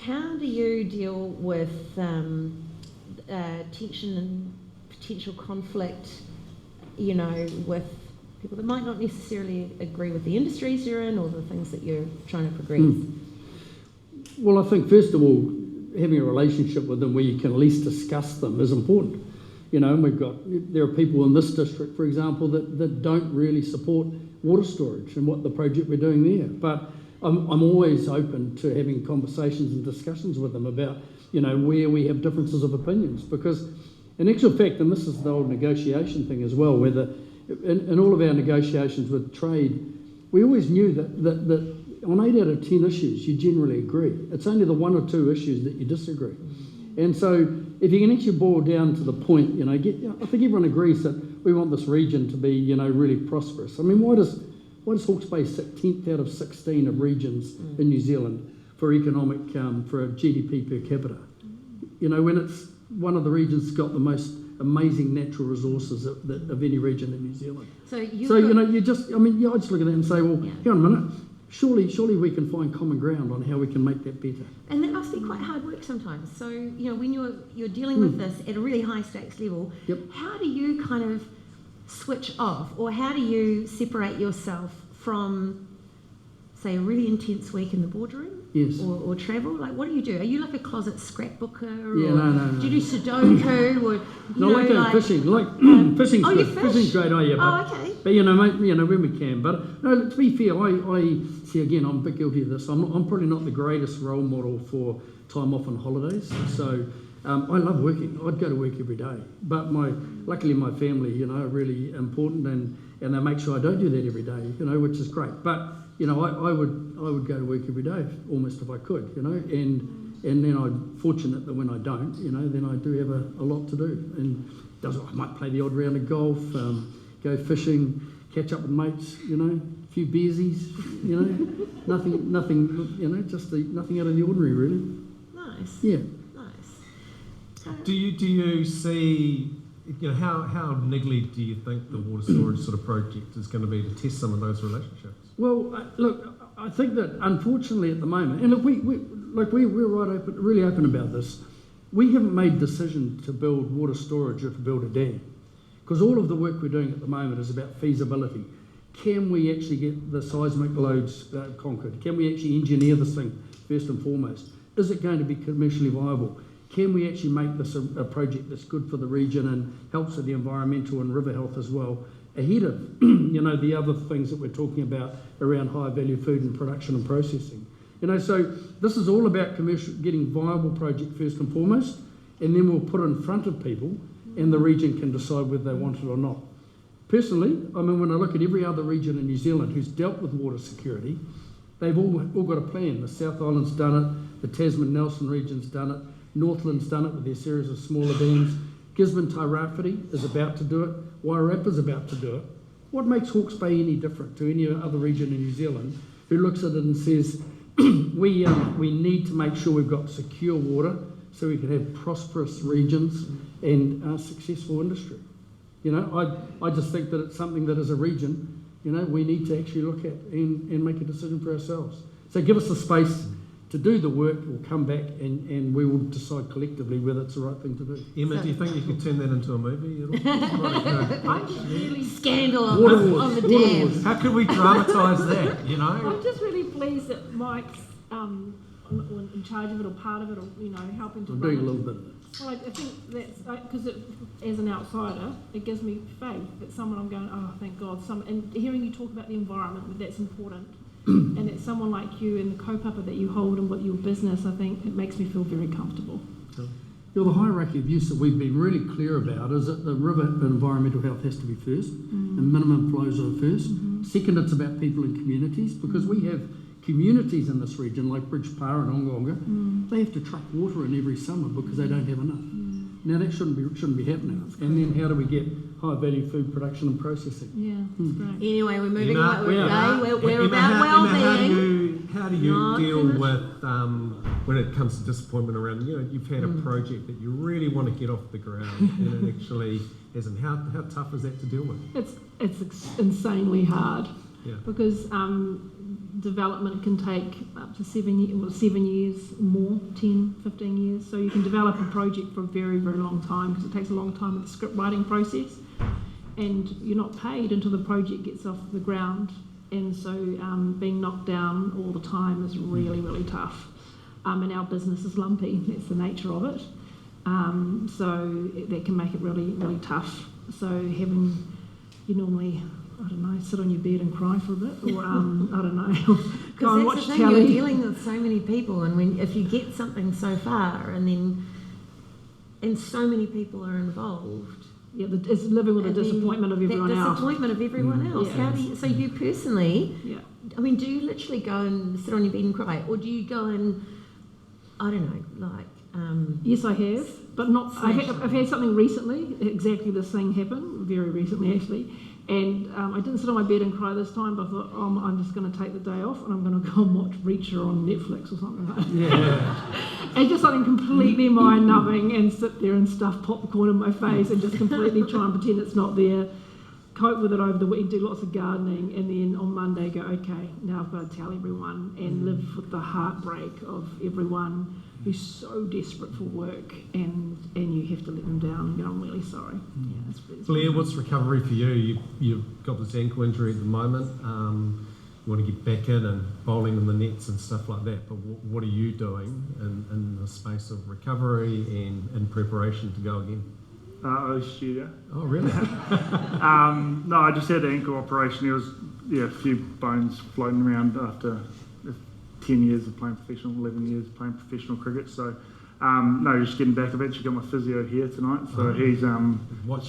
How do you deal with tension and potential conflict, you know, with people that might not necessarily agree with the industries you're in or the things that you're trying to progress? Well, I think first of all, having a relationship with them where you can at least discuss them is important. You know, and there are people in this district, for example, that don't really support water storage and what the project we're doing there. But I'm always open to having conversations and discussions with them about, you know, where we have differences of opinions. Because in actual fact, and this is the old negotiation thing as well, whether in all of our negotiations with trade, we always knew that on 8 out of 10 issues, you generally agree. It's only the 1 or 2 issues that you disagree. And so if you can actually boil down to the point, you know, I think everyone agrees that we want this region to be, you know, really prosperous. I mean, why does Hawke's Bay sit 10th out of 16 of regions in New Zealand for economic, for a GDP per capita? You know, when it's one of the regions that's got the most amazing natural resources of any region in New Zealand. So you know, I just look at that and say, well, hang on a minute. Surely we can find common ground on how we can make that better. And that must be quite hard work sometimes. So, you know, when you're dealing with this at a really high stakes level, how do you kind of switch off, or how do you separate yourself from, say, a really intense week in the boardroom? Yes. Or travel? Like, what do you do? Are you like a closet scrapbooker? Yeah, or no. Do you do Sudoku? Or, No, I like going fishing. Fishing's you good. fish? Fishing's great. Oh, yeah. But, okay. But you know, mate, you know, when we can. But no, to be fair, I see again. I'm a bit guilty of this. I'm probably not the greatest role model for time off and holidays. So I love working. I'd go to work every day. But luckily my family, you know, are really important, and they make sure I don't do that every day. You know, which is great. But you know, I would go to work every day almost if I could. You know, and then I'm fortunate that when I don't, you know, then I do have a lot to do. And I might play the odd round of golf, go fishing, catch up with mates, you know, a few beersies, you know, nothing, you know, just nothing out of the ordinary, really. Nice. Yeah. Nice. Do you see, you know, how niggly do you think the water storage sort of project is going to be to test some of those relationships? Well, look, I think that unfortunately at the moment, and look, we're really open about this. We haven't made a decision to build water storage or to build a dam, because all of the work we're doing at the moment is about feasibility. Can we actually get the seismic loads conquered? Can we actually engineer this thing first and foremost? Is it going to be commercially viable? Can we actually make this a project that's good for the region and helps with the environmental and river health as well, ahead of you know, the other things that we're talking about around high value food and production and processing? You know, so this is all about getting viable project first and foremost, and then we'll put it in front of people, and the region can decide whether they want it or not. Personally, I mean, when I look at every other region in New Zealand who's dealt with water security, they've all got a plan. The South Island's done it, the Tasman-Nelson region's done it, Northland's done it with their series of smaller dams, Gisborne-Tairāwhiti is about to do it, Wairarapa's about to do it. What makes Hawke's Bay any different to any other region in New Zealand who looks at it and says, we need to make sure we've got secure water so we can have prosperous regions and successful industry? You know, I just think that it's something that as a region, you know, we need to actually look at and make a decision for ourselves. So give us the space to do the work. We'll come back and we will decide collectively whether it's the right thing to do. Emma, do you think you could turn that into a movie at all? I'm just really scandal on the dams. How could we dramatise that, you know? I'm just really pleased that Mike's in charge of it, or part of it, or, you know, helping to I'm run doing it. a little bit of it. Well, I think that's because as an outsider, it gives me faith that someone I'm going, oh, thank God. And hearing you talk about the environment, that's important. And it's someone like you and the kaupapa that you hold and what your business, I think it makes me feel very comfortable. The hierarchy of use that we've been really clear about is that the river environmental health has to be first, and minimum flows are first. Second, it's about people and communities, because we have communities in this region like Bridgepa and Ongonga. They have to truck water in every summer because they don't have enough. Now that shouldn't be happening. And then how do we get high value food production and processing? Yeah, that's great. Anyway, we're moving Emma, on. We're Emma, about well-being. How do you Not deal finished. with when it comes to disappointment around, you've had a project that you really want to get off the ground and it actually isn't. How tough is that to deal with? It's insanely hard. Yeah. Because development can take up to 7 years more, 10, 15 years. So you can develop a project for a very, very long time because it takes a long time with the script writing process. And you're not paid until the project gets off the ground. And so being knocked down all the time is really, really tough. And our business is lumpy. That's the nature of it. So that can make it really, really tough. So you normally, I don't know, sit on your bed and cry for a bit, or I don't know, go and watch that's the thing, telly. you're dealing with so many people, and if you get something so far, and so many people are involved. Yeah, it's living with the and then disappointment of everyone that else. disappointment of everyone else. Yeah. How do you, so you personally, Yeah. I mean, do you literally go and sit on your bed and cry, or do you go and, I don't know, like? Yes, I have, but not. Smash I've had something recently. Exactly this thing happened very recently, actually, and I didn't sit on my bed and cry this time. But I thought, I'm just going to take the day off and I'm going to go and watch Reacher on Netflix or something like that. Yeah. And just something completely mind-numbing, and sit there and stuff popcorn in my face and just completely try and pretend it's not there. Cope with it over the week, do lots of gardening, and then on Monday go, okay, now I've got to tell everyone and live with the heartbreak of everyone who's so desperate for work, and you have to let them down and go, I'm really sorry. Yeah, it's Blair, what's recovery for you? You've got this ankle injury at the moment. You want to get back in and bowling in the nets and stuff like that, but what are you doing in the space of recovery and in preparation to go again? Studio. Oh, really? No, I just had an ankle operation. There was a few bones floating around after 10 years of playing professional, 11 years playing professional cricket. So, no, just getting back. I've actually got my physio here tonight, so he's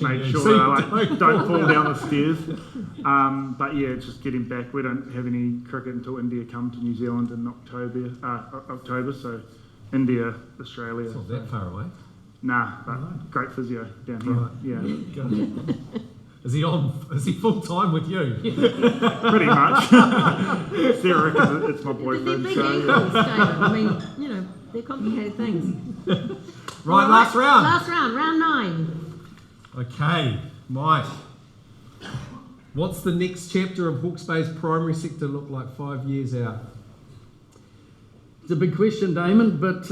made sure that I don't fall down the stairs. But yeah, it's just getting back. We don't have any cricket until India come to New Zealand in October. So India, Australia. It's not that far away. Nah, but great physio down here. Right. Yeah. Good. Is he full time with you? Pretty much. Sarah, because it's my boyfriend. They're big So, ankles, David. I mean, they're complicated things. Right, last round. Last round, round 9. Okay, Mike. What's the next chapter of Hawke's Bay's primary sector look like 5 years out? It's a big question, Damon, but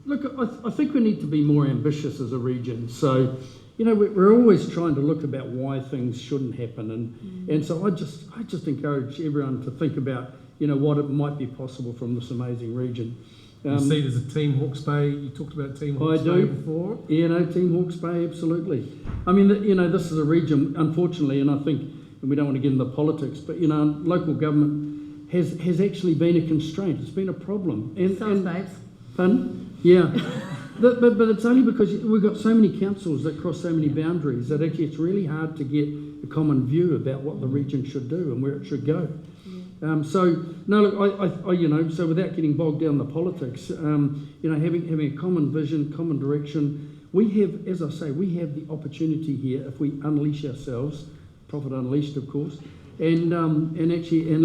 look, I think we need to be more ambitious as a region. So, we're always trying to look about why things shouldn't happen, and so I just encourage everyone to think about what it might be possible from this amazing region. You see, there's a Team Hawke's Bay. You talked about Team Hawke's Bay before. Yeah, Team Hawke's Bay, absolutely. I mean, this is a region, unfortunately, and I think, and we don't want to get into politics, but local government has actually been a constraint. It's been a problem. Sothebys. Fun? Yeah. But it's only because we've got so many councils that cross so many boundaries that actually it's really hard to get a common view about what the region should do and where it should go. So without getting bogged down in the politics, having a common vision, common direction, we have, as I say, we have the opportunity here if we unleash ourselves, profit unleashed, of course, and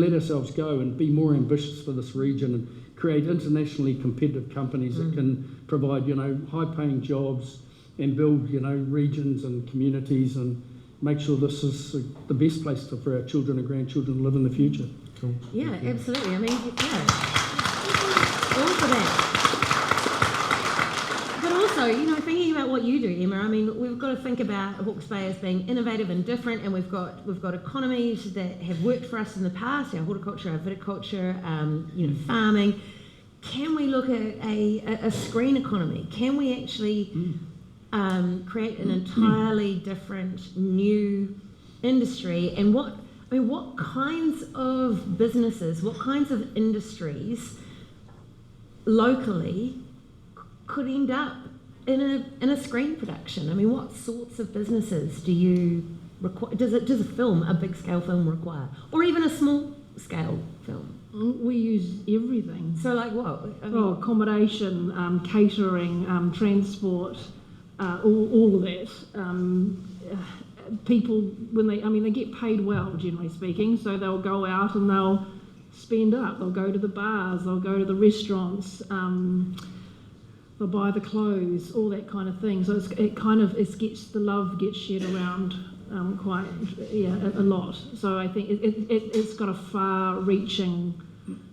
let ourselves go and be more ambitious for this region and create internationally competitive companies that can provide, high-paying jobs and build, regions and communities and make sure this is the best place for our children and grandchildren to live in the future. Cool. Yeah, absolutely. I mean, all for that. But also, thinking about what you do, Emma, I mean, we've got to think about Hawke's Bay as being innovative and different, and we've got economies that have worked for us in the past, our horticulture, our viticulture, farming. Can we look at a screen economy? Can we actually create an entirely different new industry? And what kinds of businesses, what kinds of industries locally could end up in a screen production, I mean, what sorts of businesses do you require? Does a film, a big scale film, require, or even a small scale film? We use everything. So, like what? I mean, Accommodation, catering, transport, all of that. People, when they get paid well, generally speaking, so they'll go out and they'll spend up. They'll go to the bars, they'll go to the restaurants, they'll buy the clothes, all that kind of thing. So the love gets shared around a lot. So I think it's got a far-reaching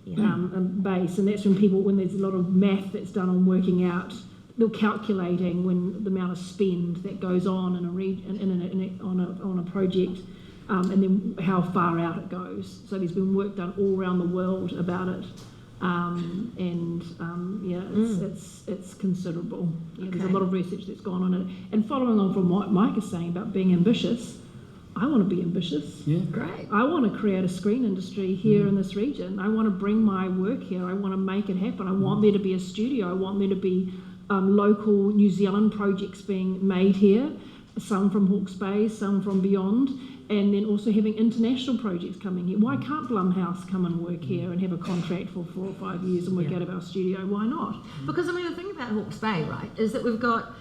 base, and that's when there's a lot of math that's done on working out. They're calculating when the amount of spend that goes on on a project, and then how far out it goes. So there's been work done all around the world about it, it's considerable. Yeah, there's a lot of research that's gone on it. And following on from what Mike is saying about being ambitious, I want to be ambitious. Yeah, great. I want to create a screen industry here in this region. I want to bring my work here. I want to make it happen. I want there to be a studio. I want there to be local New Zealand projects being made here, some from Hawke's Bay, some from beyond, and then also having international projects coming here. Why can't Blumhouse come and work here and have a contract for 4 or 5 years and work out of our studio? Why not? Because, I mean, the thing about Hawke's Bay, right, is that we've got,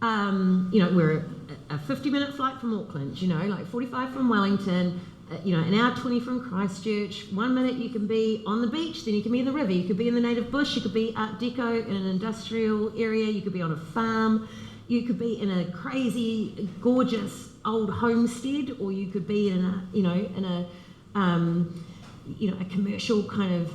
we're a 50-minute flight from Auckland, like 45 from Wellington, an hour 20 from Christchurch. 1 minute you can be on the beach, then you can be in the river, you could be in the native bush, you could be Art Deco in an industrial area, you could be on a farm, you could be in a crazy, gorgeous old homestead, or you could be in a commercial kind of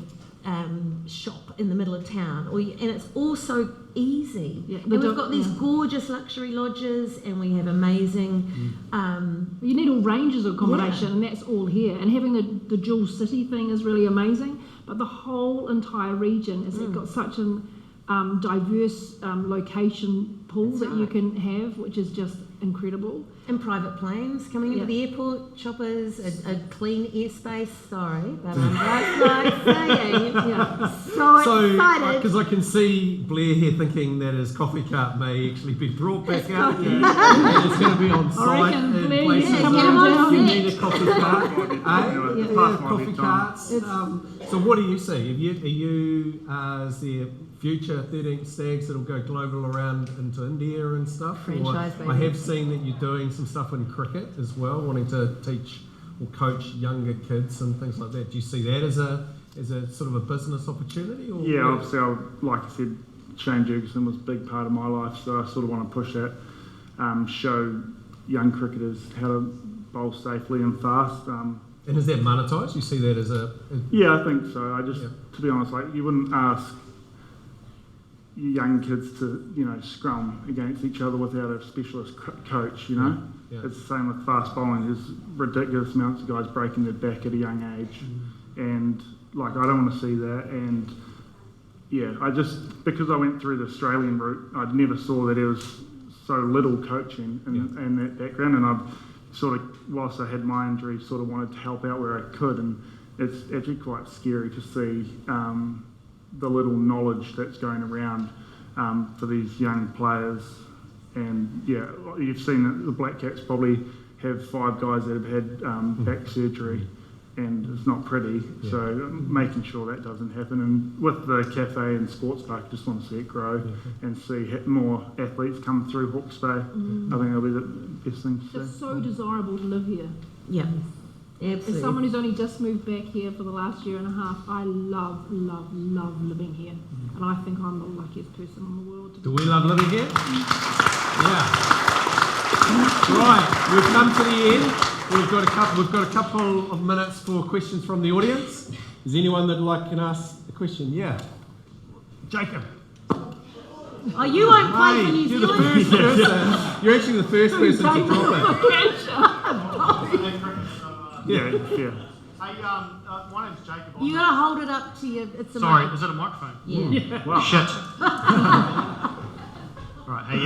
shop in the middle of town, and it's all so easy. Yeah, and we've got these gorgeous luxury lodges, and we have amazing. You need all ranges of accommodation, and that's all here. And having the dual city thing is really amazing. But the whole entire region has got such an diverse location pool that you can have, which is just incredible. And private planes coming into the airport, choppers, a clean airspace. Sorry, but I'm just saying, so excited. Because I can see Blair here thinking that his coffee cart may actually be brought back out and it's going to be on site in places where you need a coffee cart. Coffee carts. So what do you see? Is there future 13 stags that'll go global around into India and stuff? Franchise, I have seen that you're doing some stuff in cricket as well, wanting to teach or coach younger kids and things like that. Do you see that as a sort of a business opportunity? Or yeah, obviously, like I said, Shane Jurgensen was a big part of my life, so I sort of want to push that, show young cricketers how to bowl safely and fast. And is that monetised? You see that as Yeah, I think so. To be honest, you wouldn't ask young kids to scrum against each other without a specialist coach. It's the same with fast bowling. There's ridiculous amounts of guys breaking their back at a young age, and I don't want to see that. And because I went through the Australian route, I never saw that there was so little coaching and that background, and I've sort of, whilst I had my injury, sort of wanted to help out where I could, and it's actually quite scary to see the little knowledge that's going around for these young players. And you've seen that the Black Caps probably have 5 guys that have had back surgery, and it's not pretty. So making sure that doesn't happen. And with the cafe and sports park, I just want to see it grow and see more athletes come through Hawke's Bay. I think that'll be the best thing to see. It's so desirable to live here. Yeah. Absolutely. As someone who's only just moved back here for the last year and a half, I love living here. And I think I'm the luckiest person in the world. Do we love living here? Yeah. Right, we've come to the end. We've got a couple of minutes for questions from the audience. Is anyone that can ask a question? Yeah. Jacob. Oh, you won't play for New Zealand. You're actually the first person to drop it. Yeah. Hey, my name's Jacob. You gotta hold it up to you. It's a Sorry, mic. is it a microphone? Yeah. Well, shit. Right. Hey,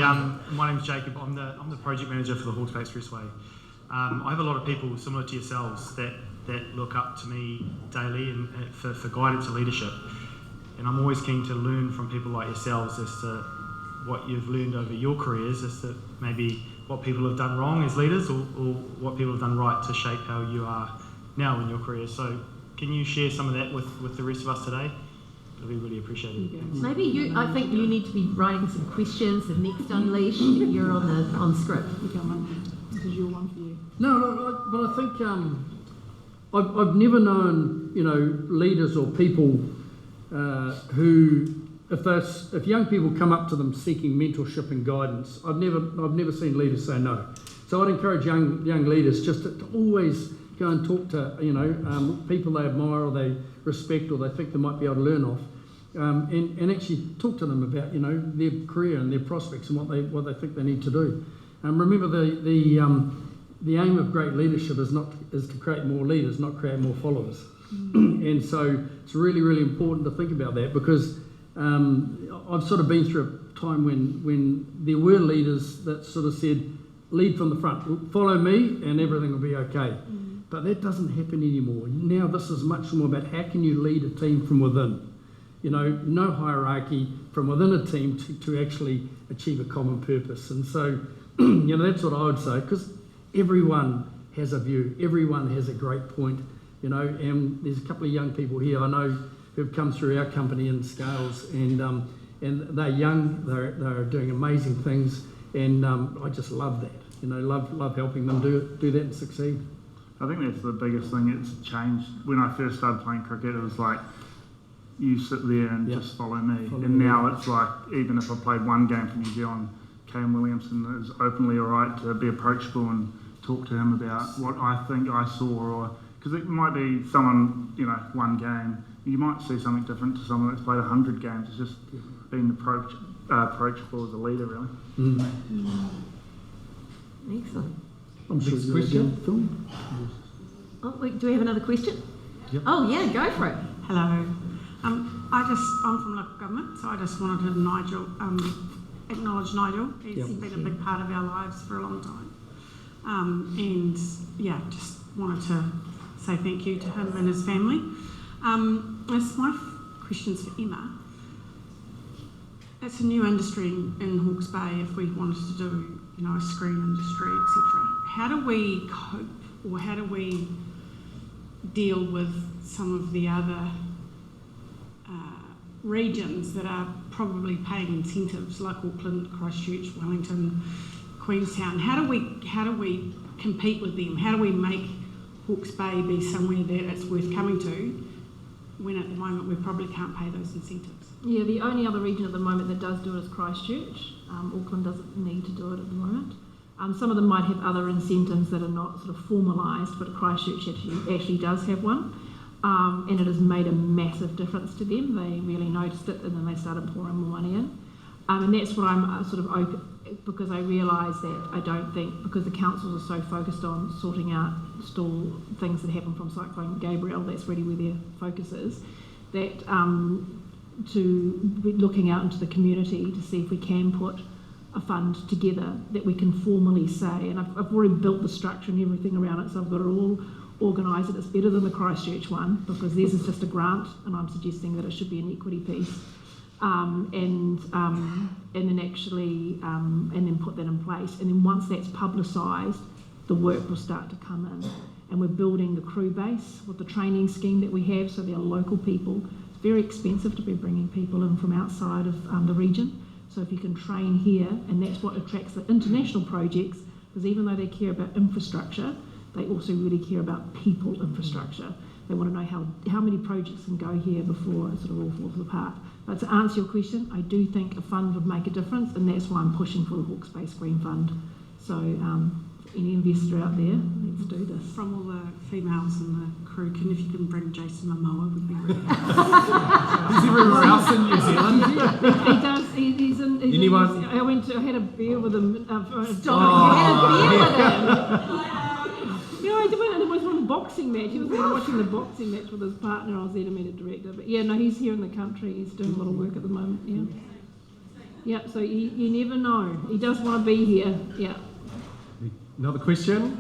my name's Jacob. I'm the project manager for the Hawke's Bay Expressway. I have a lot of people similar to yourselves that look up to me daily and for guidance and leadership. And I'm always keen to learn from people like yourselves as to what you've learned over your careers as to maybe what people have done wrong as leaders or what people have done right to shape how you are now in your career. So can you share some of that with the rest of us today? It'll be really appreciated. Maybe I think you need to be writing some questions. The next Unleash, you're on script. This is your one for you. No, but I think I've never known, leaders or people who, if young people come up to them seeking mentorship and guidance, I've never seen leaders say no. So I'd encourage young leaders just to always go and talk to people they admire or they respect or they think they might be able to learn off, and actually talk to them about their career and their prospects and what they think they need to do. Remember the aim of great leadership is to create more leaders, not create more followers. And so it's really, really important to think about that, because I've sort of been through a time when there were leaders that sort of said, lead from the front, follow me and everything will be okay. But that doesn't happen anymore. Now this is much more about how can you lead a team from within. No hierarchy, from within a team to actually achieve a common purpose. And so, that's what I would say, because everyone has a view, everyone has a great point, and there's a couple of young people here I know who've come through our company in Scales, and they're young, they're doing amazing things, and I just love that, love helping them do that and succeed. I think that's the biggest thing. It's changed. When I first started playing cricket, it was like, you sit there and just follow me. Now it's like, even if I played one game for New Zealand, Kane Williamson is openly alright to be approachable and talk to him about what I think I saw, or because it might be someone, one game, you might see something different to someone that's played 100 games. It's just being approachable as a leader, really. Excellent. I'm sure Next question. Oh, wait, do we have another question? Yep. Oh yeah, go for it. Hello. I'm from local government, so I just wanted to acknowledge Nigel. He's been a big part of our lives for a long time. Just wanted to say thank you to him and his family. It's my question's for Emma. It's a new industry in Hawke's Bay. If we wanted to do, a screen industry, etc., how do we cope, or how do we deal with some of the other regions that are probably paying incentives, like Auckland, Christchurch, Wellington, Queenstown? How do we compete with them? How do we make Hawke's Bay be somewhere that it's worth coming to, when at the moment we probably can't pay those incentives? Yeah, the only other region at the moment that does do it is Christchurch. Auckland doesn't need to do it at the moment. Some of them might have other incentives that are not sort of formalised, but Christchurch actually does have one. And it has made a massive difference to them. They really noticed it, and then they started pouring more money in. And that's what I'm sort of open, because I realise that I don't think, because the councils are so focused on sorting out still things that happen from Cyclone Gabrielle, that's really where their focus is, that to be looking out into the community to see if we can put a fund together that we can formally say, and I've already built the structure and everything around it, so I've got it all organised, and it's better than the Christchurch one, because theirs is just a grant, and I'm suggesting that it should be an equity piece, and then actually and then put that in place, and then once that's publicised, the work will start to come in, and we're building the crew base with the training scheme that we have, so they're local people. It's very expensive to be bringing people in from outside of the region. So if you can train here, and that's what attracts the international projects, because even though they care about infrastructure, they also really care about people infrastructure. They want to know how many projects can go here before it sort of all falls apart. But to answer your question, I do think a fund would make a difference, and that's why I'm pushing for the Hawke's Bay Green Fund. So any investor out there, let's do this. From all the females in the crew, if you can bring Jason Momoa, would be really nice. He's everywhere else in New Zealand. He does. He's in. Anyone? I had a beer with him. You had a beer with him. Yeah, I was on a boxing match. He was there watching the boxing match with his partner. I was there to meet a director. But yeah, no, he's here in the country. He's doing a lot of work at the moment. Yeah. Yeah. So you never know. He does want to be here. Yeah. Another question?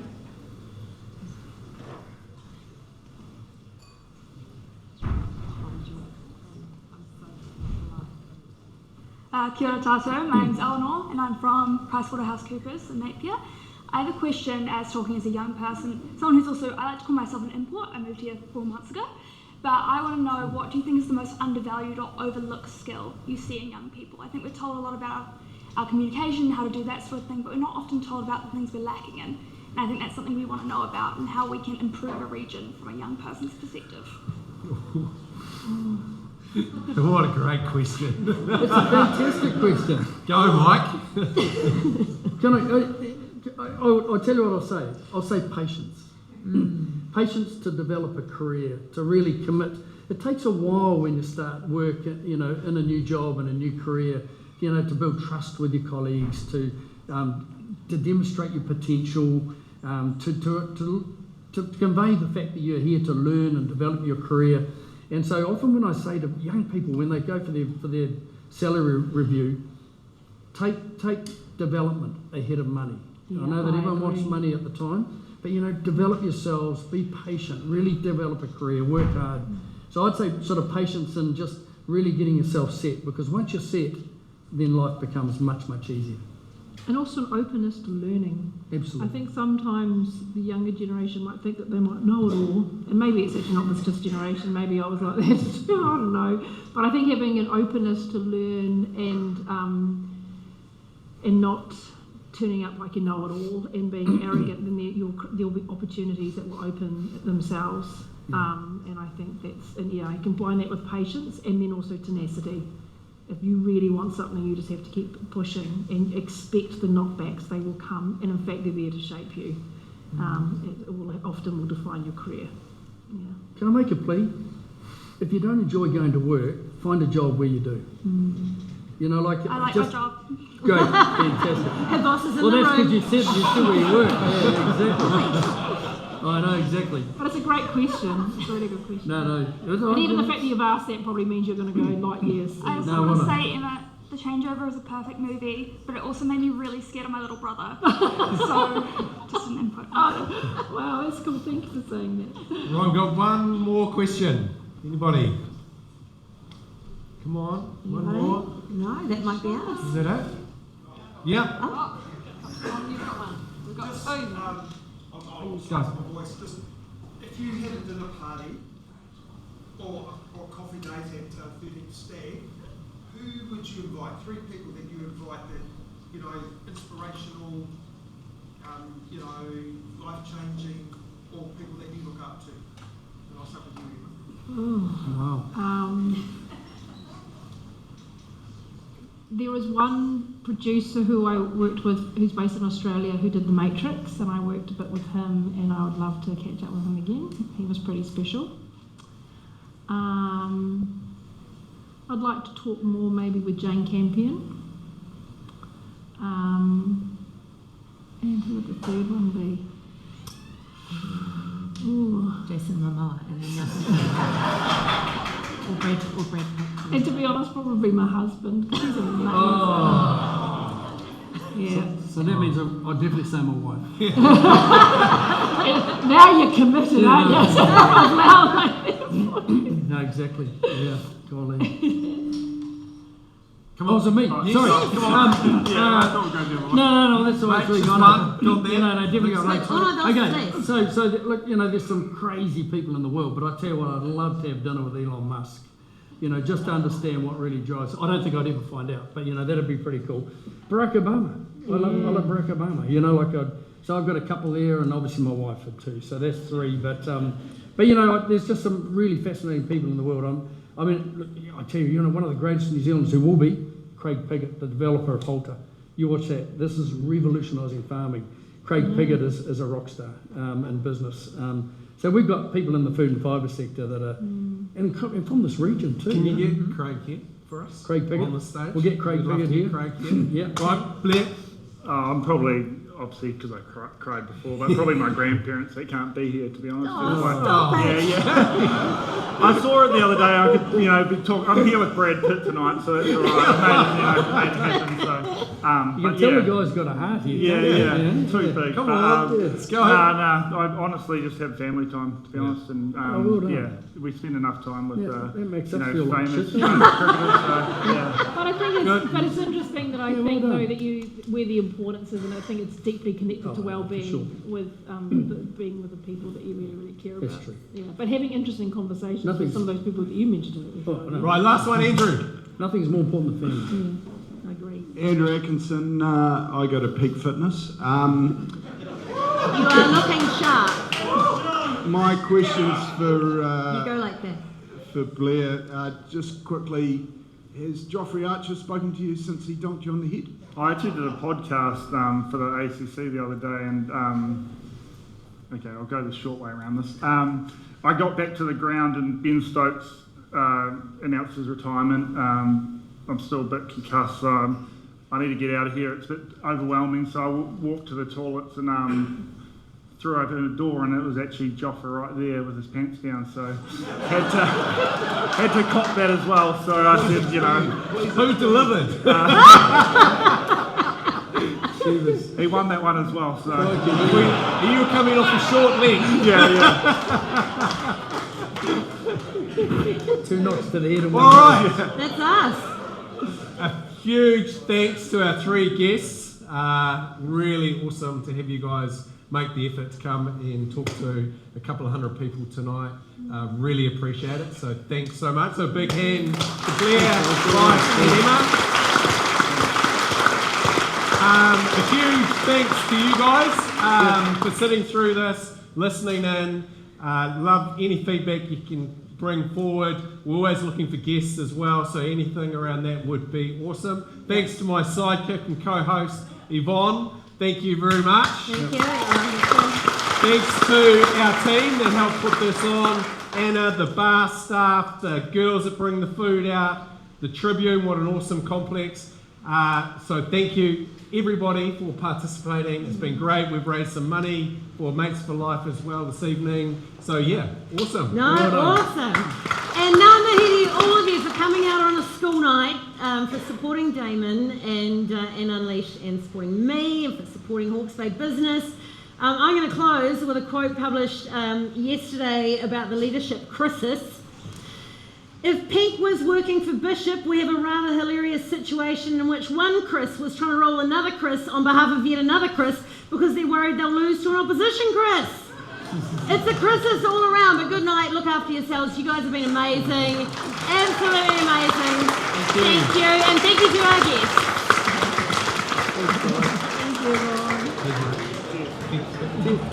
Kia ora tātou, my name's Eleanor and I'm from PricewaterhouseCoopers in Napier. I have a question as talking as a young person, someone who's also, I like to call myself an import, I moved here 4 months ago, but I want to know, what do you think is the most undervalued or overlooked skill you see in young people? I think we're told a lot about our communication, how to do that sort of thing, but we're not often told about the things we're lacking in. And I think that's something we want to know about and how we can improve a region from a young person's perspective. What a great question. It's a fantastic question. Go, Mike. I'll tell you what I'll say. I'll say patience. Patience to develop a career, to really commit. It takes a while when you start work, in a new job and a new career, to build trust with your colleagues, to demonstrate your potential, to convey the fact that you're here to learn and develop your career. And so often when I say to young people when they go for their salary review, take development ahead of money. I know that everyone wants money at the time, but develop yourselves, be patient, really develop a career, work hard. So I'd say sort of patience and just really getting yourself set, because once you're set, then life becomes much, much easier. And also an openness to learning. Absolutely. I think sometimes the younger generation might think that they might know it all, and maybe it's actually not this generation, maybe I was like that too, I don't know. But I think having an openness to learn and not turning up like you know it all and being arrogant, then there'll be opportunities that will open themselves. And I think that's, and I combine that with patience and then also tenacity. If you really want something, you just have to keep pushing and expect the knockbacks. They will come, and in fact, they're there to shape you. It often will define your career. Yeah. Can I make a plea? If you don't enjoy going to work, find a job where you do. I like my job. Great, fantastic. Have bosses in well, the that's room. because you said you still where you work. Yeah, exactly. I know, exactly. But it's a great question. It's a really good question. No. And even the fact that you've asked that probably means you're going to go light years. I also want to say, Emma, The Changeover is a perfect movie, but it also made me really scared of my little brother. So, just an input. Oh, wow, that's cool. Thank you for saying that. Right, we've got one more question. Anybody? Come on, one more. No, that might be us. Is that it? Yeah. Oh. You've got one. We've got two. I'll start my voice. Just if you had a dinner party or coffee date at 13th Stag, who would you invite? 3 people that you invite that, inspirational, life-changing, or people that you look up to. And I'll start with you. Wow. There was one producer who I worked with who's based in Australia who did The Matrix, and I worked a bit with him, and I would love to catch up with him again. He was pretty special. I'd like to talk more maybe with Jane Campion. And who would the third one be? Ooh. Jason Momoa. And then or Brad Pitt. And to be honest, probably my husband, because he's amazing. Oh. Yeah. So that means I'll definitely say my wife. Now you're committed, aren't you? No, exactly. Yeah, golly. Come on, so me. Yes. Sorry. Come on. I thought we were going to do No, that's all right. Just one. No, definitely got right. Oh, Okay, so look, there's some crazy people in the world, but I tell you what, I'd love to have dinner with Elon Musk. Just to understand what really drives. I don't think I'd ever find out, but that'd be pretty cool. Barack Obama. I love Barack Obama. So I've got a couple there, and obviously my wife had 2, so that's 3. But there's just some really fascinating people in the world. I tell you, one of the greatest New Zealanders who will be Craig Piggott, the developer of Halter. You watch that. This is revolutionising farming. Craig Piggott is a rock star in business. So we've got people in the food and fibre sector that are, and from this region too. Can you get Craig here for us? Craig Piggott. On the stage. We'll get Craig Piggott here. Craig here. Yeah. Right, Blair. obviously because I cried before, but probably my grandparents that can't be here, to be honest. I saw it the other day. I could, be talking. I'm here with Brad Pitt tonight, so it's all right. I made it happen. So, you can tell the guy's got a heart here. Yeah. Too big. Come on, let's go. I honestly just have family time, to be honest, and we spend enough time with that makes us feel like famous shit, cricketers. But I think it's interesting that I think though that where the importance is, and I think it's deeply connected to well-being with being with the people that you really care about. That's true. Yeah, but having interesting conversations with some of those people that you mentioned. Right, last one, Andrew. Nothing's more important than family. I agree. Andrew Atkinson, I go to Peak Fitness. You are looking sharp. My question's for You go like that. for Blair. Just quickly, has Joffrey Archer spoken to you since he donked you on the head? I actually did a podcast for the ACC the other day, and okay, I'll go the short way around this. I got back to the ground, and Ben Stokes announced his retirement. I'm still a bit concussed, so I need to get out of here. It's a bit overwhelming, so I walked to the toilets and threw open a door, and it was actually Joffrey right there with his pants down, so had to cop that as well. So I said, Who delivered? He won that one as well. So you were coming off a short leg. Yeah. 2 knocks to the head and All right. That's us. A huge thanks to our 3 guests. Really awesome to have you guys make the effort to come and talk to a couple of hundred people tonight. Really appreciate it. So thanks so much. So a big hand to Blair, Bryce and Emma. A huge thanks to you guys for sitting through this, listening in. Love any feedback you can bring forward. We're always looking for guests as well, so anything around that would be awesome. Thanks to my sidekick and co-host, Yvonne. Thank you very much. Thank you. Thanks to our team that helped put this on. Anna, the bar staff, the girls that bring the food out, the Tribune, what an awesome complex. So thank you everybody for participating. It's been great. We've raised some money for Mates for Life as well this evening. So yeah, awesome. Awesome. And ngā mihi all of you for coming out on a school night, for supporting Damon and Unleashed, and supporting me, and for supporting Hawke's Bay Business. I'm going to close with a quote published yesterday about the leadership crisis. If Pink was working for Bishop, we have a rather hilarious situation in which one Chris was trying to roll another Chris on behalf of yet another Chris because they're worried they'll lose to an opposition Chris. It's a Christmas all around, but good night, look after yourselves. You guys have been amazing, absolutely amazing. Thank you, and thank you to our guests. Thank you, Ron.